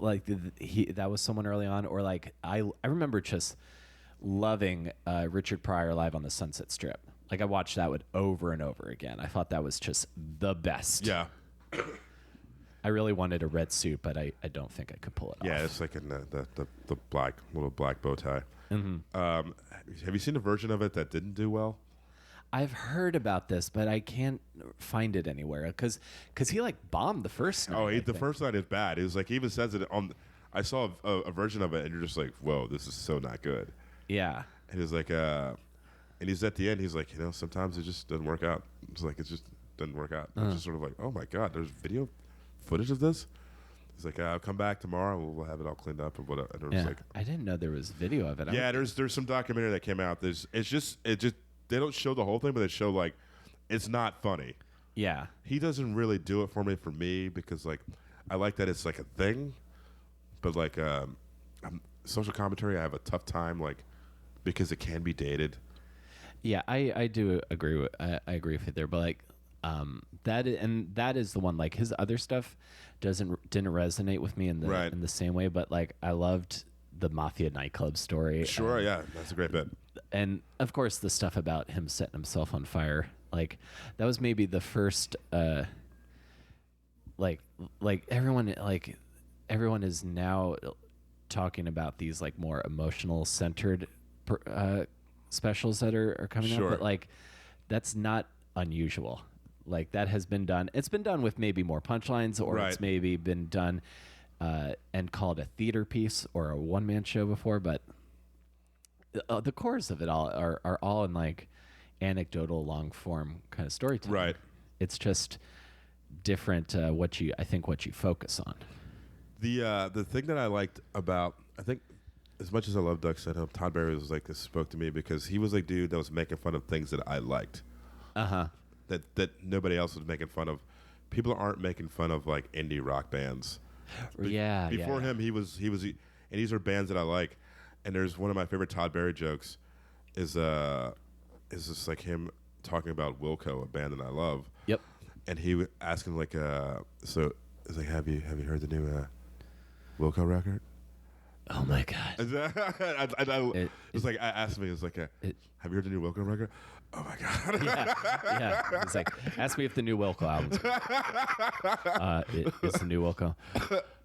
Like that was someone early on, or like I remember just loving Richard Pryor live on the Sunset Strip. Like I watched that one over and over again. I thought that was just the best. Yeah. I really wanted a red suit, but I don't think I could pull it off. Yeah, it's like in the black little black bow tie. Mm-hmm. Have you seen a version of it that didn't do well? I've heard about this, but I can't find it anywhere because he like bombed the first night. Oh, the first night is bad. It was like he even says it on. I saw a version of it, and you're just like, whoa, this is so not good. Yeah. And he's like, and he's at the end. He's like, sometimes it just doesn't work out. It's like it just doesn't work out. It's just sort of like, oh my god, there's video footage of this. He's like, I'll come back tomorrow. We'll have it all cleaned up and whatever. And it was like, I didn't know there was video of it. Yeah, there's some documentary that came out. It's just they don't show the whole thing, but they show like it's not funny. Yeah. He doesn't really do it for me because like I like that it's like a thing, but like social commentary I have a tough time like because it can be dated. Yeah, I do agree with I agree with you there, but like that is the one. Like his other stuff didn't resonate with me in the same way, but like I loved the Mafia nightclub story. Sure, yeah, that's a great bit. And of course the stuff about him setting himself on fire, like that was maybe the first like everyone is now talking about these like more emotional centered specials that are coming out, but like that's not unusual. Like that has been done. It's been done with maybe more punchlines, or it's maybe been done and called a theater piece or a one-man show before, but the cores of it all are all in like anecdotal long form kind of storytelling. Right. It's just different what you focus on. The thing that I liked about, I think as much as I love Doug Stanhope, Todd Barry was like, this spoke to me because he was like dude that was making fun of things that I liked. That nobody else was making fun of. People aren't making fun of like indie rock bands. Before him, he was, and these are bands that I like. And there's one of my favorite Todd Barry jokes is just like him talking about Wilco, a band that I love. Yep. And he asked him like, so it's like, have you heard the new Wilco record? Oh my god! It's like I asked me, it's like, have you heard the new Wilco record? Oh my god! yeah. It's like, ask me if the new Wilco album's it's the new Wilco.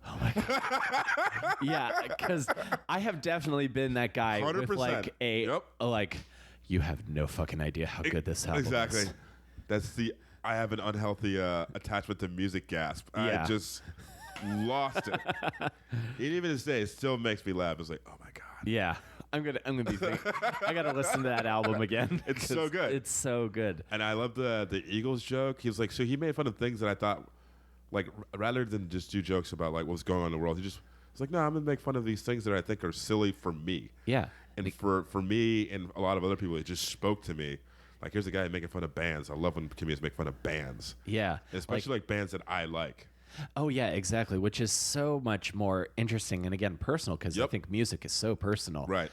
Oh my god! Yeah, because I have definitely been that guy 100%. With like like, you have no fucking idea how good this album is. That's I have an unhealthy attachment to music gasp. I just lost it. Even to this day, it still makes me laugh. It's like, oh my god. Yeah, I'm gonna be thinking, I gotta listen to that album again. It's so good. It's so good. And I love the Eagles joke. He was like, so he made fun of things that I thought, like, rather than just do jokes about like what's going on in the world, he just was like, no, I'm gonna make fun of these things that I think are silly for me. Yeah. And for me and a lot of other people, it just spoke to me. Like, here's a guy making fun of bands. I love when comedians make fun of bands. Yeah. And especially like bands that I like. Oh, yeah, exactly, which is so much more interesting and, again, personal, because I think music is so personal. Right.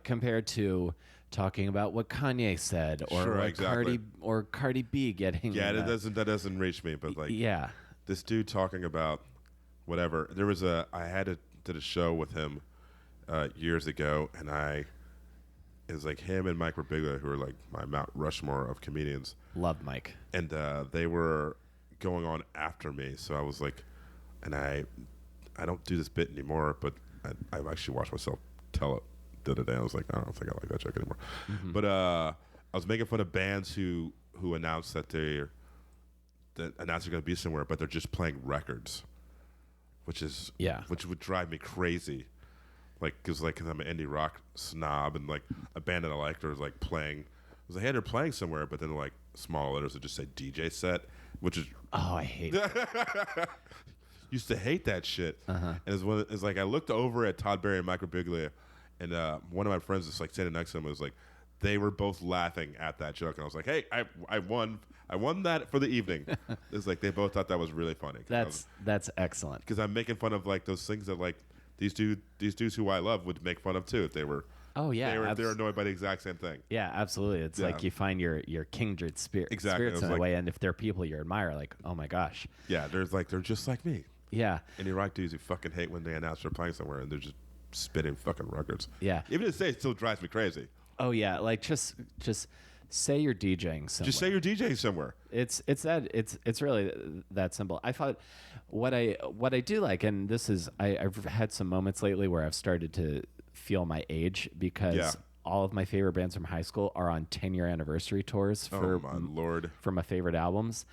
Compared to talking about what Kanye said or Cardi B getting... Yeah, that doesn't reach me, but like... Yeah. This dude talking about whatever. There was did a show with him years ago, and it was like him and Mike Birbiglia, who are like my Mount Rushmore of comedians. Love Mike. And they were going on after me, so I was like, and I don't do this bit anymore, but I've actually watched myself tell it the other day. I was like, I don't think I like that joke anymore. Mm-hmm. But I was making fun of bands who announced that they're going to be somewhere, but they're just playing records, which would drive me crazy. Like, because like, I'm an indie rock snob, and like a band that I liked was like playing. I was like, hey, they're playing somewhere, but then like small letters would just say DJ set, which is I hate it. Used to hate that shit. And it's like I looked over at Todd Barry and Mike Birbiglia, and one of my friends was like standing next to him was like, they were both laughing at that joke, and I was like, hey, I won that for the evening. It's like they both thought that was really funny. That's excellent, because I'm making fun of like those things that like these dudes who I love would make fun of too if they were Oh yeah, they're annoyed by the exact same thing. yeah, absolutely. It's like you find your kindred Exactly. spirits in a way, and if they're people you admire, like, oh my gosh, Yeah, they're just like me. yeah, And Iraq dudes who fucking hate when they announce they're playing somewhere and they're just spitting fucking records. yeah. Even to say it still drives me crazy. Oh yeah, like just say you're DJing somewhere. Just say you're DJing somewhere. It's really that simple. I thought what I do like, and this is I've had some moments lately where I've started to feel my age because all of my favorite bands from high school are on 10-year anniversary tours for my Lord. for my favorite albums,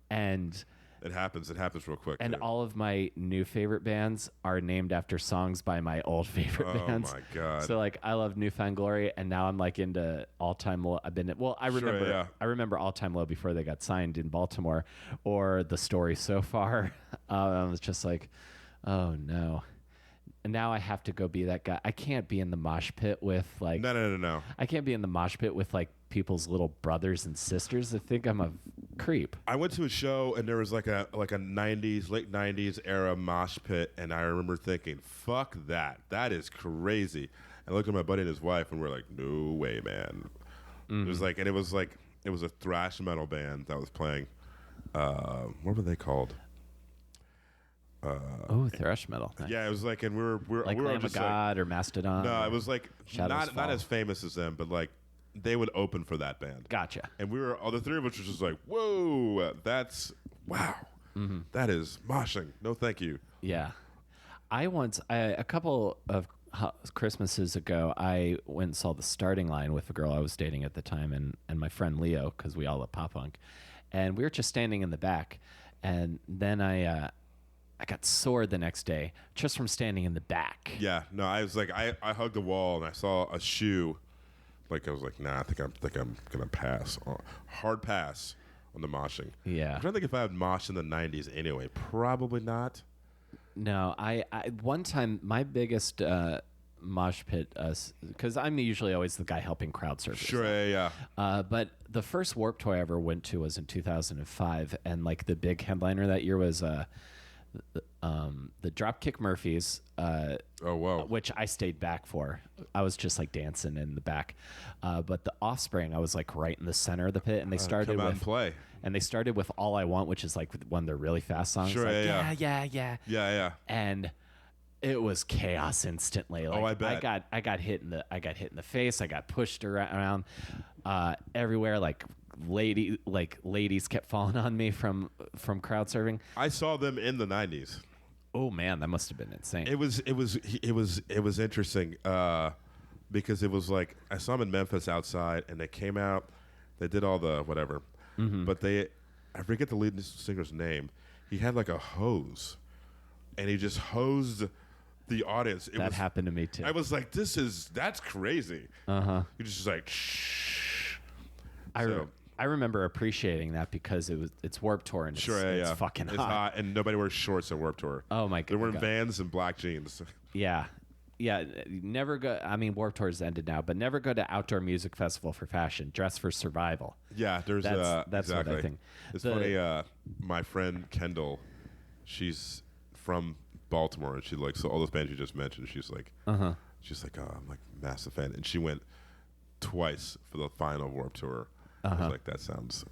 and It happens real quick. and too. all of my new favorite bands are named after songs by my old favorite bands. Oh my God. So like I love New Found Glory, and now I'm like into All Time Low. I remember All Time Low before they got signed in Baltimore, or The Story So Far. I was just like, oh no. And now I have to go be that guy. I can't be in the mosh pit with like No. I can't be in the mosh pit with like people's little brothers and sisters that think I'm a creep. I went to a show and there was like a '90s, late '90s era mosh pit, and I remember thinking, "Fuck that! That is crazy." And I looked at my buddy and his wife, and we're like, "No way, man!" It was like, it was a thrash metal band that was playing. What were they called? Oh, thrash metal. Nice. Yeah, it was like, and we were Like we were Lamb of just God or Mastodon. no, it was like Shadows not Fall. as famous as them, but like they would open for that band. Gotcha. And we were all the three of us were just like, "Whoa, that's wow, that is moshing." No, thank you. Yeah. A couple of Christmases ago, I went and saw The Starting Line with a girl I was dating at the time and my friend Leo, because we all love pop punk. And we were just standing in the back. And then I got sore the next day just from standing in the back. Yeah, no, I was like, I hugged the wall and I saw a shoe. Like I was like, nah, I think I'm gonna pass. Hard pass on the moshing. Yeah. I'm trying to think if I had mosh in the '90s anyway. Probably not. No, I one time my biggest mosh pit, because I'm usually always the guy helping crowd surfers. Sure, yeah. But the first Warped Tour I ever went to was in 2005, and like the big headliner that year was the Dropkick Murphys. Oh, whoa. Which I stayed back for. I was just like dancing in the back. But the Offspring, I was like right in the center of the pit, and they started come out with and play. And they started with All I Want, which is like one of their really fast songs. Sure, like, yeah. Yeah. And it was chaos instantly. Like, I bet. I got hit in the face. I got pushed around everywhere. Like ladies kept falling on me from crowd surfing. I saw them in the '90s. Oh man, that must have been insane. It was interesting because it was like I saw them in Memphis outside, and they came out. They did all the whatever, but I forget the lead singer's name. He had like a hose, and he just hosed the audience. That happened to me too. I was like, that's crazy. You're just like, shh. I remember appreciating that because it's Warped Tour and it's fucking It's hot. hot, and nobody wears shorts at Warped Tour. Oh my god. They're wearing Vans and black jeans. Yeah. Never go. I mean, Warped Tour's ended now, but never go to outdoor music festival for fashion. Dress for survival. Yeah, that's exactly what I think. It's funny. My friend Kendall, she's from Baltimore, and she likes all those bands you just mentioned. She's like, oh, I'm like a massive fan, and she went twice for the final Warped Tour. I was like, that sounds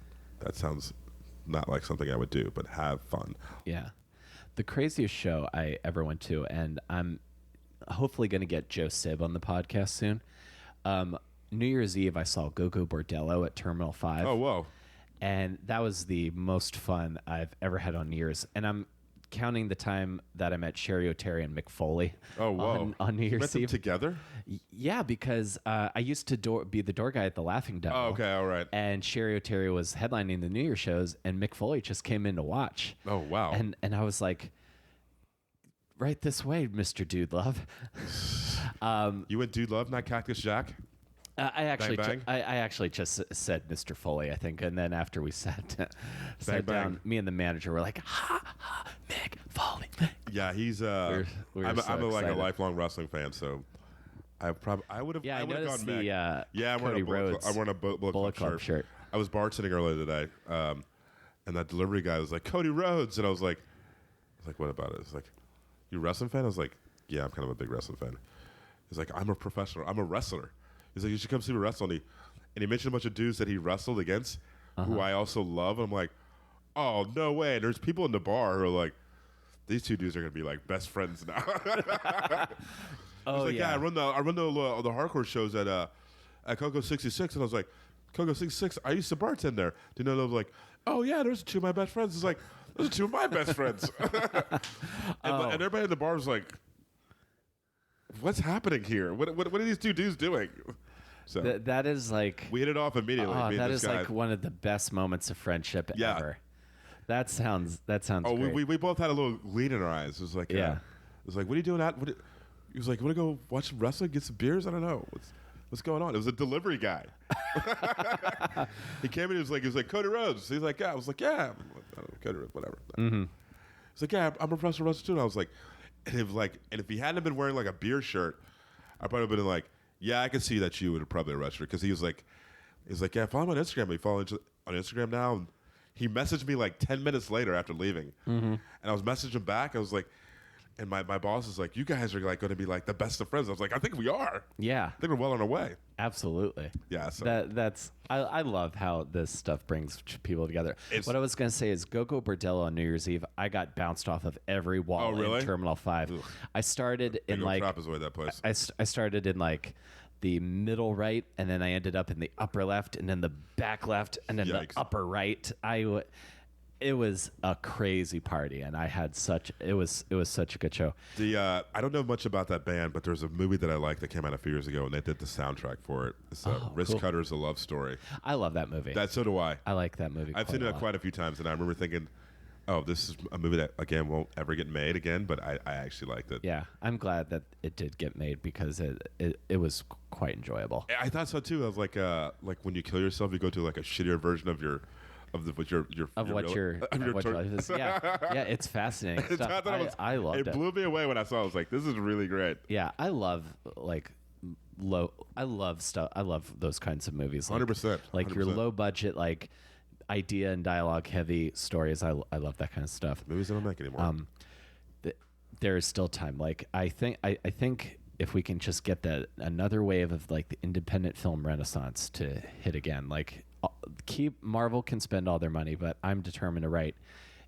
not like something I would do, but have fun. Yeah, the craziest show I ever went to, and I'm hopefully going to get Joe Sib on the podcast soon. New Year's Eve, I saw Go-Go Bordello at Terminal 5. Oh, whoa. And that was the most fun I've ever had on New Year's. And I'm counting the time that I met Sherry O'Terry and Mick Foley. Oh, whoa. On New You Year's met them Eve. together? Yeah, because I used to be the door guy at the Laughing Devil. Oh, okay, all right. And Sherry O'Terry was headlining the New Year shows, and Mick Foley just came in to watch. Oh, wow. And I was like, right this way, Mr. Dude Love. You went Dude Love, not Cactus Jack? I actually Bang, bang? I actually just said Mr. Foley, I think, and then after we sat down, bang. me and the manager were like, ha, Mick Foley. Yeah, he's we were I'm so like a excited. lifelong wrestling fan, so I would have Yeah, I noticed gone the Mick. I'm Cody wearing Rhodes I'm wearing a Bullet Club shirt. I was bartending earlier today, and that delivery guy was like, Cody Rhodes, and I was like, what about it? It's like, you a wrestling fan? I was like, yeah, I'm kind of a big wrestling fan. He's like, I'm a professional. I'm a wrestler. He's like, you should come see me wrestle. And he mentioned a bunch of dudes that he wrestled against who I also love. And I'm like, oh, no way. And there's people in the bar who are like, these two dudes are going to be like best friends now. Oh, like, yeah. I run the hardcore shows at Coco 66. And I was like, Coco 66, I used to bartend there. Do you know? I was like, oh, yeah, those are two of my best friends. It's like, those are two of my best friends. And everybody in the bar was like, what's happening here? What are these two dudes doing? So that is like, we hit it off immediately. that is like one of the best moments of friendship ever. That sounds great. We both had a little gleam in our eyes. It was like, it was like, what are you doing out? He was like, want to go watch some wrestling, get some beers? I don't know. What's going on? It was a delivery guy. He came in, he was like, Cody Rhodes. He's like, yeah. I was like, yeah. I don't know, Cody Rhodes, whatever. Mm-hmm. He's like, yeah, I'm a professional wrestler too. And I was like, and if he hadn't been wearing like a beer shirt, I probably would have been like, yeah, I can see that you would have probably arrested her, because he's like, yeah, follow him on Instagram. We follow on Instagram now. And he messaged me like 10 minutes later after leaving, and I was messaging back. I was like, and my boss is like, you guys are like going to be like the best of friends. I was like, I think we are. Yeah, I think we're well on our way. Absolutely. Yeah. So I love how this stuff brings people together. What I was going to say is Go-Go Bordello on New Year's Eve, I got bounced off of every wall in Terminal 5. Ugh. I started in like that place. I started in like the middle right, and then I ended up in the upper left, and then the back left, and then the upper right. It was a crazy party, and I had it was such a good show. I don't know much about that band, but there's a movie that I like that came out a few years ago, and they did the soundtrack for it. It's Wrist Cutters, A Love Story. I love that movie. So do I. I like that movie. I've seen it quite a few times, and I remember thinking, oh, this is a movie that, again, won't ever get made again, but I actually liked it. Yeah, I'm glad that it did get made, because it was quite enjoyable. I thought so, too. I was like when you kill yourself, you go to like a shittier version of your life is. Yeah, it's fascinating stuff. I loved it. It blew me away when I saw it. I was like, this is really great. Yeah, I love stuff. I love those kinds of movies. 100%. Like your low budget, like idea and dialogue heavy stories. I love that kind of stuff. Movies they don't make anymore. There is still time. Like I think if we can just get another wave of like the independent film renaissance to hit again, like Marvel can spend all their money, but I'm determined to write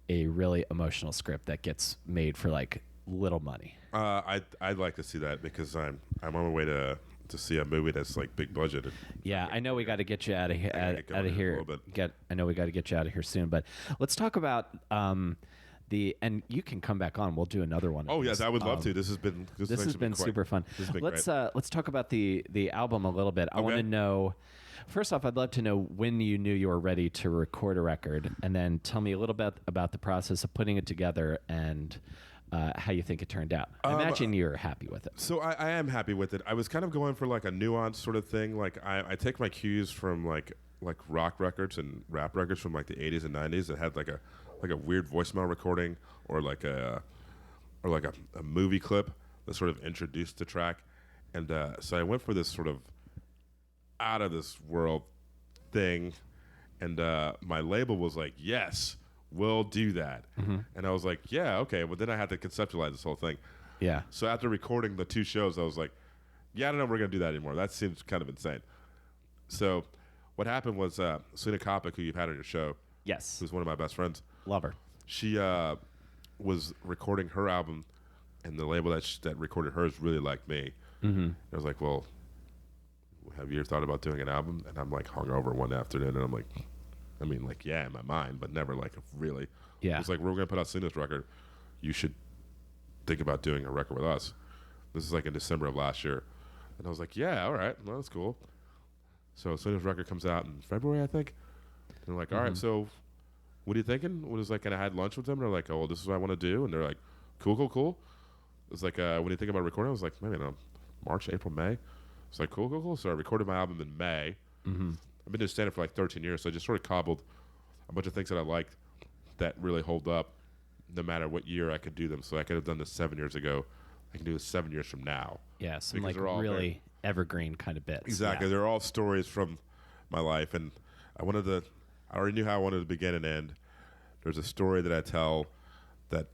a really emotional script that gets made for like little money. I'd like to see that, because I'm on my way to see a movie that's like big budget. Yeah, I know we got to get you out of here. I know we got to get you out of here soon, but let's talk about and you can come back on. We'll do another one. Oh yes, I would love to. This has been super fun. Let's talk about the album a little bit. I want to know. First off, I'd love to know when you knew you were ready to record a record, and then tell me a little bit about the process of putting it together and how you think it turned out. I imagine you're happy with it. So I am happy with it. I was kind of going for like a nuanced sort of thing. Like I take my cues from like rock records and rap records from like the 80s and 90s that had like a weird voicemail recording or like a movie clip that sort of introduced the track. And so I went for this sort of out of this world thing, and my label was like, yes, we'll do that. And I was like, yeah, okay. But then I had to conceptualize this whole thing. Yeah. So after recording the 2 shows, I was like, yeah, I don't know if we're going to do that anymore. That seems kind of insane. So what happened was Selena Kopic, who you've had on your show, yes, who's one of my best friends, love her. She was recording her album, and the label that recorded hers really liked me. I was like, well, have you ever thought about doing an album? And I'm like hungover one afternoon, and I'm like, I mean, like, yeah, in my mind, but never like really. Yeah. It was like, we're going to put out Selena's record. You should think about doing a record with us. This is like in December of last year. And I was like, yeah, all right. Well, that's cool. So Selena's record comes out in February, I think. And they're like, all right, so what are you thinking? It was like, and I had lunch with them. And they're like, oh, well, this is what I want to do. And they're like, cool. It's like, when do you think about recording? I was like, maybe March, April, May. It's like, cool. So I recorded my album in May. I've been doing stand-up for like 13 years, so I just sort of cobbled a bunch of things that I liked that really hold up no matter what year I could do them. So I could have done this 7 years ago. I can do this 7 years from now. Yeah, some like really evergreen kind of bits. Exactly. Yeah. They're all stories from my life, and I already knew how I wanted to begin and end. There's a story that I tell that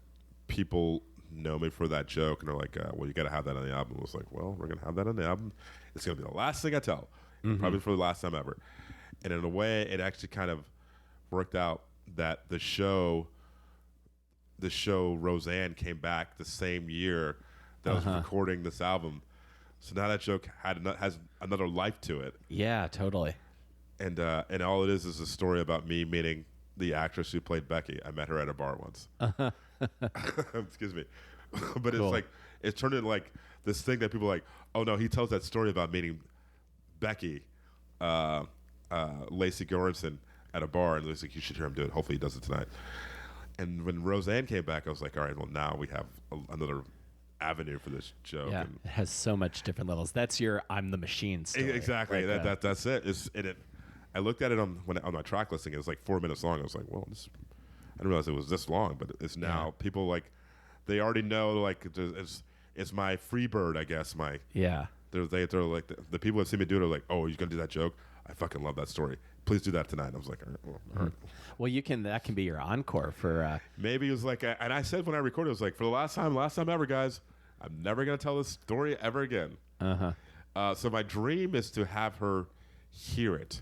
people know me for that joke, and they're like, well, you got to have that on the album. I was like, well, we're going to have that on the album. It's going to be the last thing I tell, probably for the last time ever. And in a way, it actually kind of worked out that the show Roseanne came back the same year that I was recording this album. So now that joke has another life to it. Yeah, totally. And all it is a story about me meeting the actress who played Becky. I met her at a bar once. Excuse me. But cool. It's like, it's turned into like this thing that people are like, oh no, he tells that story about meeting Becky, Lacey Goranson at a bar, and he's like, you should hear him do it. Hopefully he does it tonight. And when Roseanne came back, I was like, all right, well now we have another avenue for this joke. Yeah, and it has so much different levels. That's your "I'm the Machine" story. Exactly. Like, that's it. I looked at it on my track listing. It was like 4 minutes long. I was like, well, I didn't realize it was this long, but it's now people like they already know like it's my free bird, I guess. They're like the people that see me do it are like, oh, you're gonna do that joke? I fucking love that story. Please do that tonight. And I was like, all right. Well, that can be your encore for. Maybe it was like, and I said when I recorded, it was like, for the last time ever, guys, I'm never gonna tell this story ever again. So my dream is to have her hear it.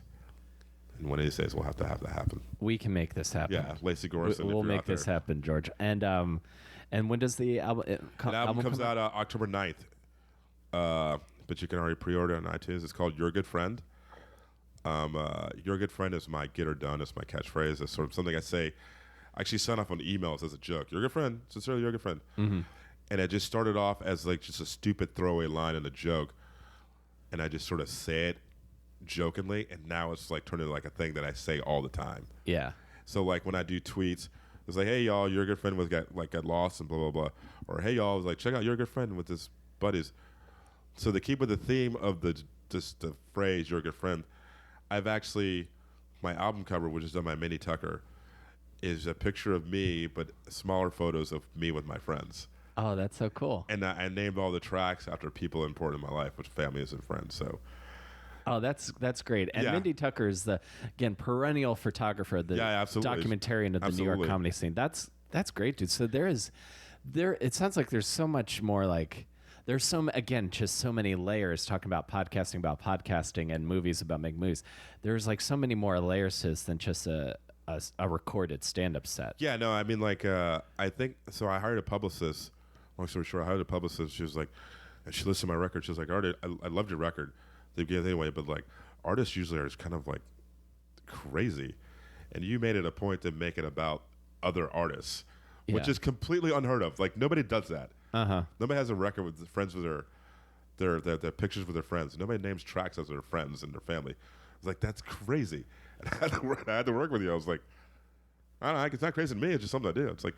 And one of these days, we'll have to have that happen. We can make this happen. Yeah, Lacey Goranson. We'll make this happen, George. And when does the album? The album comes out October 9th. But you can already pre-order on iTunes. It's called Your Good Friend. Your Good Friend is my get her done. It's my catchphrase. It's sort of something I say. I actually sign off on emails as a joke. Your good friend, sincerely, your good friend. And it just started off as like just a stupid throwaway line in a joke, and I just sort of say it jokingly, and now it's like turned into like a thing that I say all the time. Yeah. So like when I do tweets, it's like, hey y'all, your good friend got lost and blah blah blah, or hey y'all, like check out your good friend with his buddies. So to keep with the theme of the phrase your good friend, I've actually my album cover, which is done by Minnie Tucker, is a picture of me but smaller photos of me with my friends. Oh, that's so cool. And I named all the tracks after people important in my life, which families and friends. So. Oh, that's great. And Minnie Tucker is the perennial photographer, the documentarian of the New York comedy scene. That's great, dude. So it sounds like there's so much more like there's just so many layers talking about podcasting and movies about making movies. There's like so many more layers to this than just a recorded stand-up set. Yeah, no, I mean like I think so. I hired a publicist. Long story short, I hired a publicist. She was like, and she listened to my record. She was like, Art, I loved your record. They gave it anyway, but like artists usually are just kind of like crazy, and you made it a point to make it about other artists, which is completely unheard of. Like nobody does that. Nobody has a record with friends with their pictures with their friends. Nobody names tracks as their friends and their family. I was like, that's crazy. And I had to work with you. I was like, I don't know. It's not crazy to me. It's just something I do. It's like,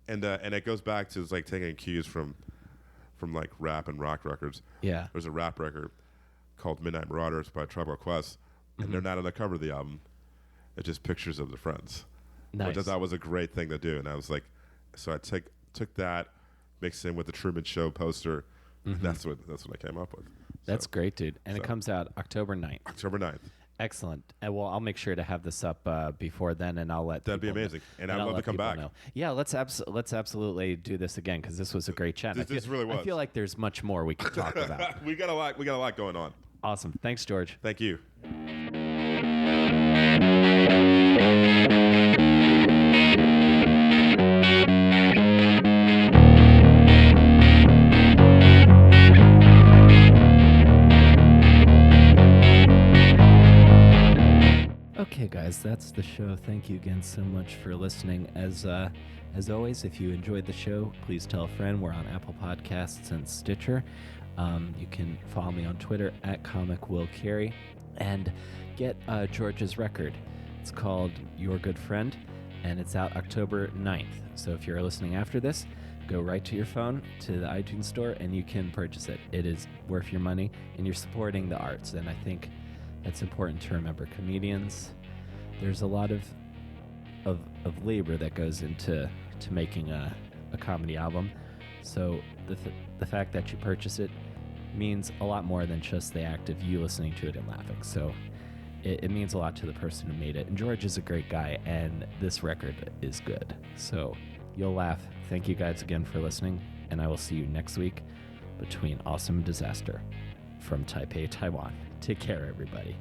and it goes back to like taking cues from like rap and rock records. Yeah, there's a rap record called Midnight Marauders by Tribe Called Quest, and they're not on the cover of the album. It's just pictures of the friends. Nice. Which I thought was a great thing to do. And I was like, so I took that, mixed in with the Truman Show poster, and that's what I came up with. That's great, dude. And it comes out October 9th. October 9th. Excellent. And well, I'll make sure to have this up before then, and I'll let that'd be amazing. And I'd love to come back. Know. Yeah, let's absolutely do this again because this was a great chat. This really was. I feel like there's much more we could talk about. We got a lot going on. Awesome. Thanks, George. Thank you. Okay, guys, that's the show. Thank you again so much for listening. As always, if you enjoyed the show, please tell a friend. We're on Apple Podcasts and Stitcher. You can follow me on Twitter at ComicWillCarey and get George's record. It's called Your Good Friend, and it's out October 9th. So if you're listening after this, go right to your phone to the iTunes store and you can purchase it. It is worth your money, and you're supporting the arts. And I think that's important to remember. Comedians, there's a lot of labor that goes into making a comedy album. So the fact that you purchase it means a lot more than just the act of you listening to it and laughing. So it means a lot to the person who made it. And George is a great guy, and this record is good. So You'll laugh. Thank you guys again for listening, and I will see you next week between Awesome and Disaster from Taipei, Taiwan. Take care, everybody.